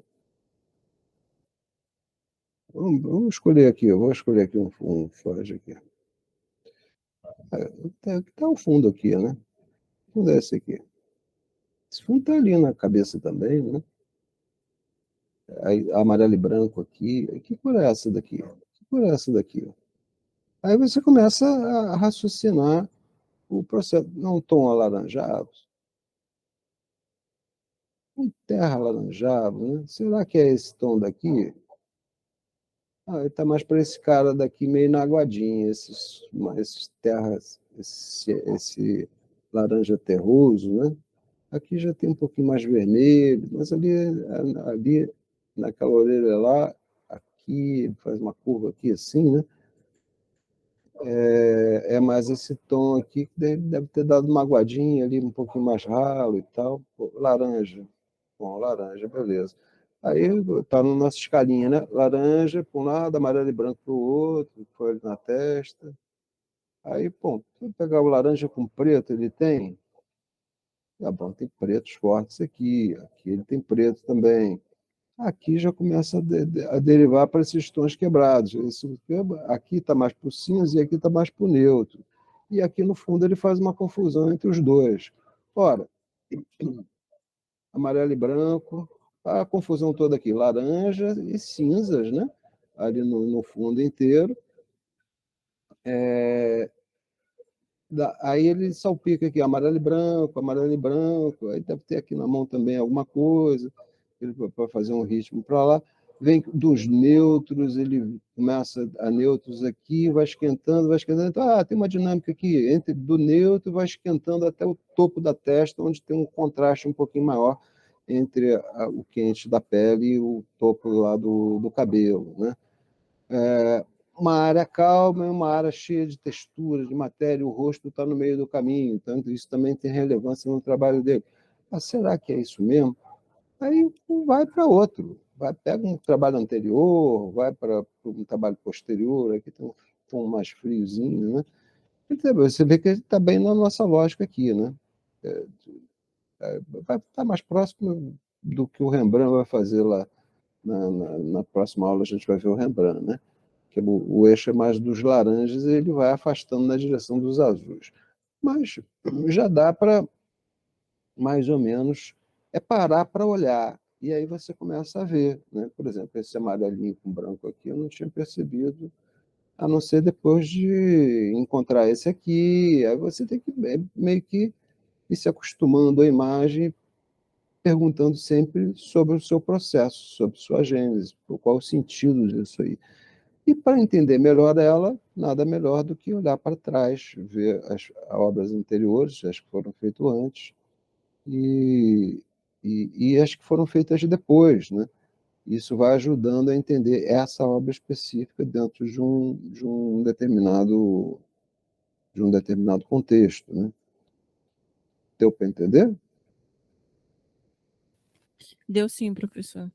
Vamos escolher aqui, eu vou escolher aqui um Freud aqui. Tá o fundo aqui, né? O fundo é esse aqui. Esse fundo tá ali na cabeça também, né? Aí, amarelo e branco aqui. Que cor é essa daqui? Que cor é essa daqui? Aí você começa a raciocinar o processo. Não, um tom alaranjado, um terra alaranjado, né? Será que é esse tom daqui? Ah, ele está mais para esse cara daqui, meio na aguadinha, esses terras, esse laranja terroso, né? Aqui já tem um pouquinho mais vermelho, mas ali naquela orelha lá, aqui, faz uma curva aqui assim, né? É mais esse tom aqui, que deve ter dado uma aguadinha ali, um pouquinho mais ralo e tal. Pô, laranja. Bom, laranja, beleza. Aí tá na nossa escalinha, né? Laranja para um lado, amarelo e branco para o outro, foi ali na testa. Aí, pô, se eu pegar o laranja com preto, ele tem. Ah, bom, tem pretos fortes aqui. Aqui ele tem preto também. Aqui já começa a derivar para esses tons quebrados. Aqui está mais para o cinza e aqui está mais para o neutro. E aqui no fundo ele faz uma confusão entre os dois. Ora, amarelo e branco, a confusão toda aqui, laranja e cinzas, né? Ali no fundo inteiro. Aí ele salpica aqui, amarelo e branco, aí deve ter aqui na mão também alguma coisa, para fazer um ritmo para lá. Vem dos neutros, ele começa a neutros aqui, vai esquentando, vai esquentando. Então, tem uma dinâmica aqui, entre do neutro vai esquentando até o topo da testa, onde tem um contraste um pouquinho maior entre o quente da pele e o topo lá do cabelo, né? uma área calma e uma área cheia de textura, de matéria, o rosto está no meio do caminho, então isso também tem relevância no trabalho dele. Mas será que é isso mesmo? Aí vai para outro, pega um trabalho anterior, vai para um trabalho posterior, aqui tem um tom mais friozinho, né? Então, você vê que está bem na nossa lógica aqui, né? É, vai estar mais próximo do que o Rembrandt vai fazer lá na próxima aula, a gente vai ver o Rembrandt, né? Que o eixo é mais dos laranjas e ele vai afastando na direção dos azuis. Mas já dá para, mais ou menos, parar para olhar. E aí você começa a ver, né? Por exemplo, esse amarelinho com branco aqui eu não tinha percebido, a não ser depois de encontrar esse aqui. Aí você tem que meio que ir se acostumando à imagem, perguntando sempre sobre o seu processo, sobre sua gênese, qual o sentido disso aí. E para entender melhor ela, nada melhor do que olhar para trás, ver as obras anteriores, as que foram feitas antes, e, e as que foram feitas depois, né? Isso vai ajudando a entender essa obra específica dentro de um determinado contexto, né? Deu para entender? Deu sim, professor.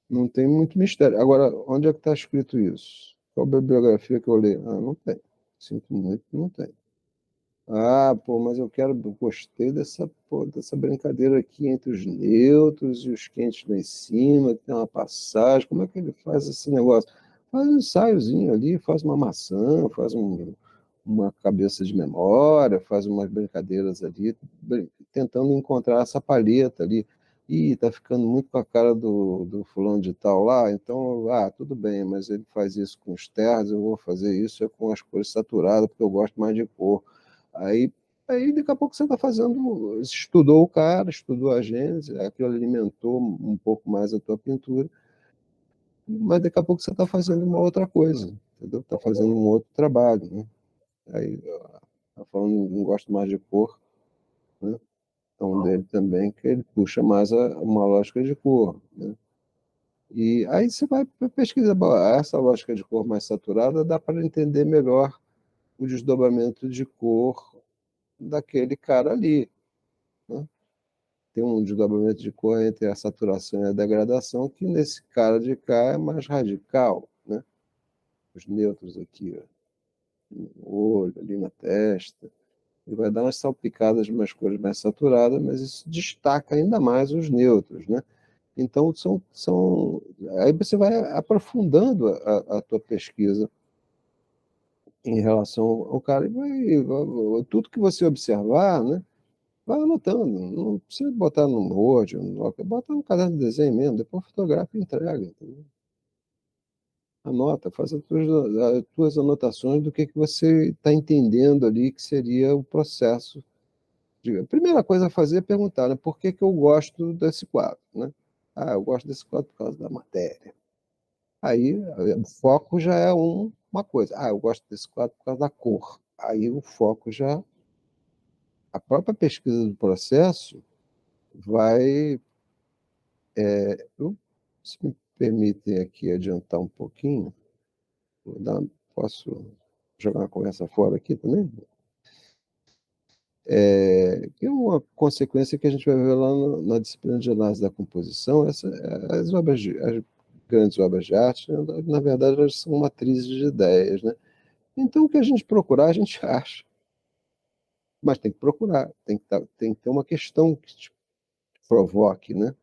Não tem muito mistério. Agora, onde é que está escrito isso? Qual bibliografia que eu li? Ah, não tem. Sinto muito, não tem. Ah, pô, mas eu gostei dessa brincadeira aqui entre os neutros e os quentes lá em cima, que tem uma passagem. Como é que ele faz esse negócio? Faz um ensaiozinho ali, faz uma maçã, uma cabeça de memória, faz umas brincadeiras ali, tentando encontrar essa palheta ali. Ih, tá ficando muito com a cara do fulano de tal lá, então, tudo bem, mas ele faz isso com os terras, eu vou fazer isso com as cores saturadas, porque eu gosto mais de cor. Aí, aí daqui a pouco você está fazendo, estudou o cara, estudou a gênese, aquilo alimentou um pouco mais a tua pintura, mas daqui a pouco você está fazendo uma outra coisa, entendeu? Está fazendo um outro trabalho, né? Aí, tá falando, não gosto mais de cor, né? Então dele também, que ele puxa mais uma lógica de cor, né? E aí você vai pesquisar, bom, essa lógica de cor mais saturada dá para entender melhor o desdobramento de cor daquele cara ali, né? Tem um desdobramento de cor entre a saturação e a degradação, que nesse cara de cá é mais radical, né? Os neutros aqui, ó, no olho, ali na testa. Ele vai dar umas salpicadas de umas cores mais saturadas, mas isso destaca ainda mais os neutros, né? Então, aí você vai aprofundando a tua pesquisa em relação ao cara, e tudo que você observar, né? Vai anotando, não precisa botar no Word, bota no caderno de desenho mesmo, depois fotografa e entrega. Entendeu? Anota, faz as tuas anotações do que você está entendendo ali que seria o processo. A primeira coisa a fazer é perguntar, né, por que eu gosto desse quadro, né? Ah, eu gosto desse quadro por causa da matéria. Aí o foco já é uma coisa. Ah, eu gosto desse quadro por causa da cor. Aí o foco já. A própria pesquisa do processo vai. Se me permitem aqui adiantar um pouquinho, posso jogar uma conversa fora aqui também? Que é uma consequência que a gente vai ver lá na disciplina de análise da composição, as grandes obras de arte, na verdade, elas são matrizes de ideias, né? Então, o que a gente procurar, a gente acha, mas tem que procurar, tem que ter uma questão que te provoque, né?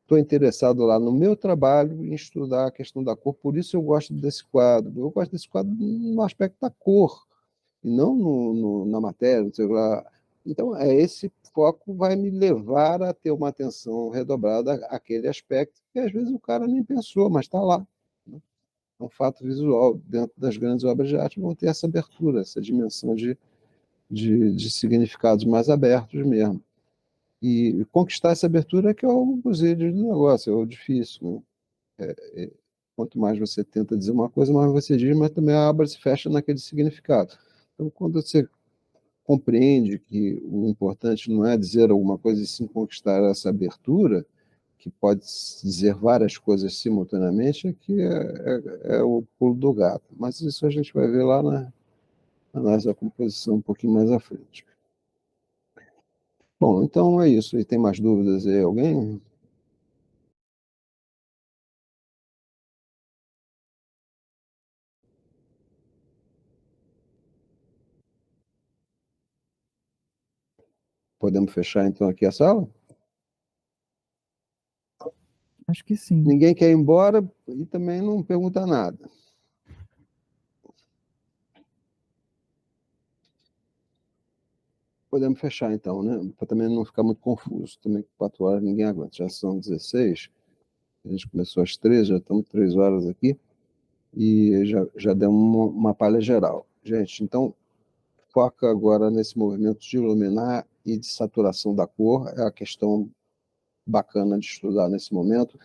Estou interessado lá no meu trabalho em estudar a questão da cor, por isso eu gosto desse quadro. Eu gosto desse quadro no aspecto da cor, e não na matéria, não sei lá. Então, esse foco vai me levar a ter uma atenção redobrada àquele aspecto que às vezes o cara nem pensou, mas está lá, né? É um fato visual. Dentro das grandes obras de arte vão ter essa abertura, essa dimensão de significados mais abertos mesmo. E conquistar essa abertura é que é o busilho do negócio, é o difícil, né? Quanto mais você tenta dizer uma coisa, mais você diz, mas também a aba se fecha naquele significado. Então, quando você compreende que o importante não é dizer alguma coisa e sim conquistar essa abertura, que pode dizer várias coisas simultaneamente, é o pulo do gato. Mas isso a gente vai ver lá na análise da composição um pouquinho mais à frente. Bom, então é isso. E tem mais dúvidas aí, alguém? Podemos fechar então aqui a sala? Acho que sim. Ninguém quer ir embora e também não pergunta nada. Podemos fechar então, né? Para também não ficar muito confuso. Também 4 horas ninguém aguenta. Já são 16. A gente começou às 13, já estamos 3 horas aqui. E já demos uma palha geral. Gente, então foca agora nesse movimento de iluminar e de saturação da cor. É a questão bacana de estudar nesse momento.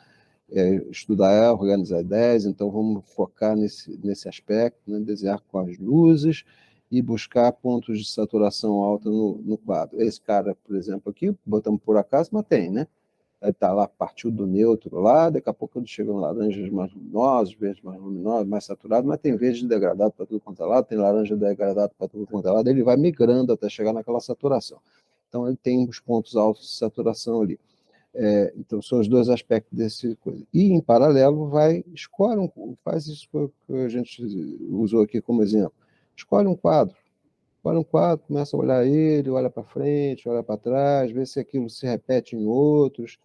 Estudar, organizar ideias, então vamos focar nesse aspecto, né? Desenhar com as luzes e buscar pontos de saturação alta no quadro. Esse cara, por exemplo, aqui, botamos por acaso, mas tem, né? Está lá, partiu do neutro lá, daqui a pouco chegam laranjas mais luminosos, verdes mais luminosos, mais saturados, mas tem verde degradado para tudo quanto é lado, tem laranja degradado para tudo quanto é lado, ele vai migrando até chegar naquela saturação. Então ele tem os pontos altos de saturação ali. Então, são os dois aspectos desse coisa. E, em paralelo, faz isso que a gente usou aqui como exemplo. Escolhe um quadro, começa a olhar ele, olha para frente, olha para trás, vê se aquilo se repete em outros,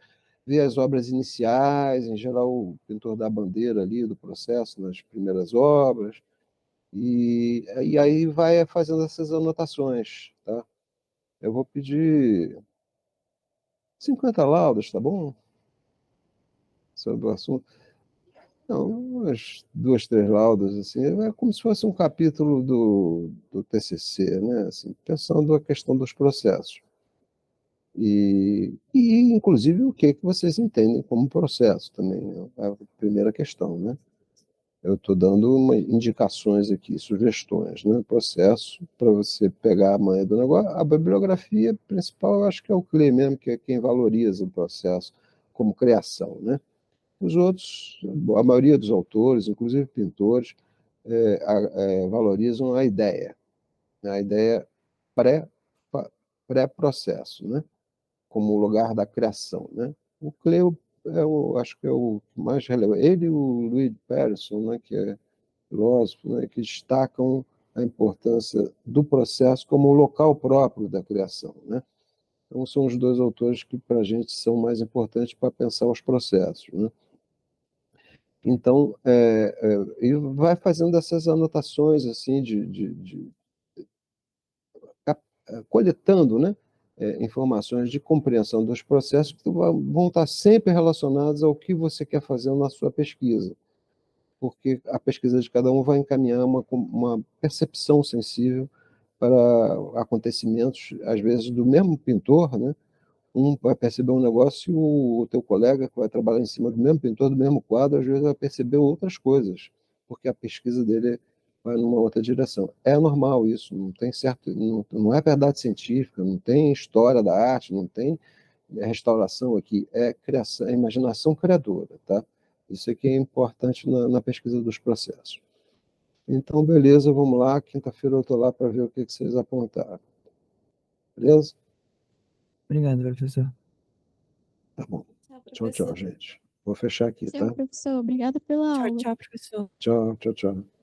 vê as obras iniciais, em geral, o pintor dá a bandeira ali do processo nas primeiras obras, e aí vai fazendo essas anotações, tá? Eu vou pedir 50 laudas, tá bom? Sobre o assunto. Não, umas 2, 3 laudas, assim, é como se fosse um capítulo do TCC, né? Assim, pensando a questão dos processos. Inclusive, o que vocês entendem como processo também, né? É a primeira questão, né? Eu estou dando indicações aqui, sugestões, né? Processo, para você pegar a manha do negócio. A bibliografia principal, eu acho que é o CLE mesmo, que é quem valoriza o processo como criação, né? Os outros, a maioria dos autores, inclusive pintores, valorizam a ideia pré, pré-processo, né? Como lugar da criação, né? O Cleo, acho que é o mais relevante. Ele e o Louis Patterson, né, que é filósofo, né, que destacam a importância do processo como o local próprio da criação, né? Então, são os dois autores que, para a gente, são mais importantes para pensar os processos, né? Então, e vai fazendo essas anotações assim coletando, né, informações de compreensão dos processos que vão estar sempre relacionados ao que você quer fazer na sua pesquisa, porque a pesquisa de cada um vai encaminhar uma percepção sensível para acontecimentos, às vezes, do mesmo pintor, né? Um vai perceber um negócio e o teu colega que vai trabalhar em cima do mesmo pintor, do mesmo quadro, às vezes vai perceber outras coisas, porque a pesquisa dele vai numa outra direção. É normal isso, não tem certo, não é verdade científica, não tem história da arte, não tem restauração aqui, é criação, é imaginação criadora, tá? Isso aqui é importante na pesquisa dos processos. Então, beleza, vamos lá. Quinta-feira eu estou lá para ver o que vocês apontaram. Beleza? Obrigado, professor. Tá bom. Tchau, Tchau, professor. gente. Vou fechar aqui, Seu tá? professor, obrigada pela Tchau, aula. tchau, professor. Tchau, tchau, tchau.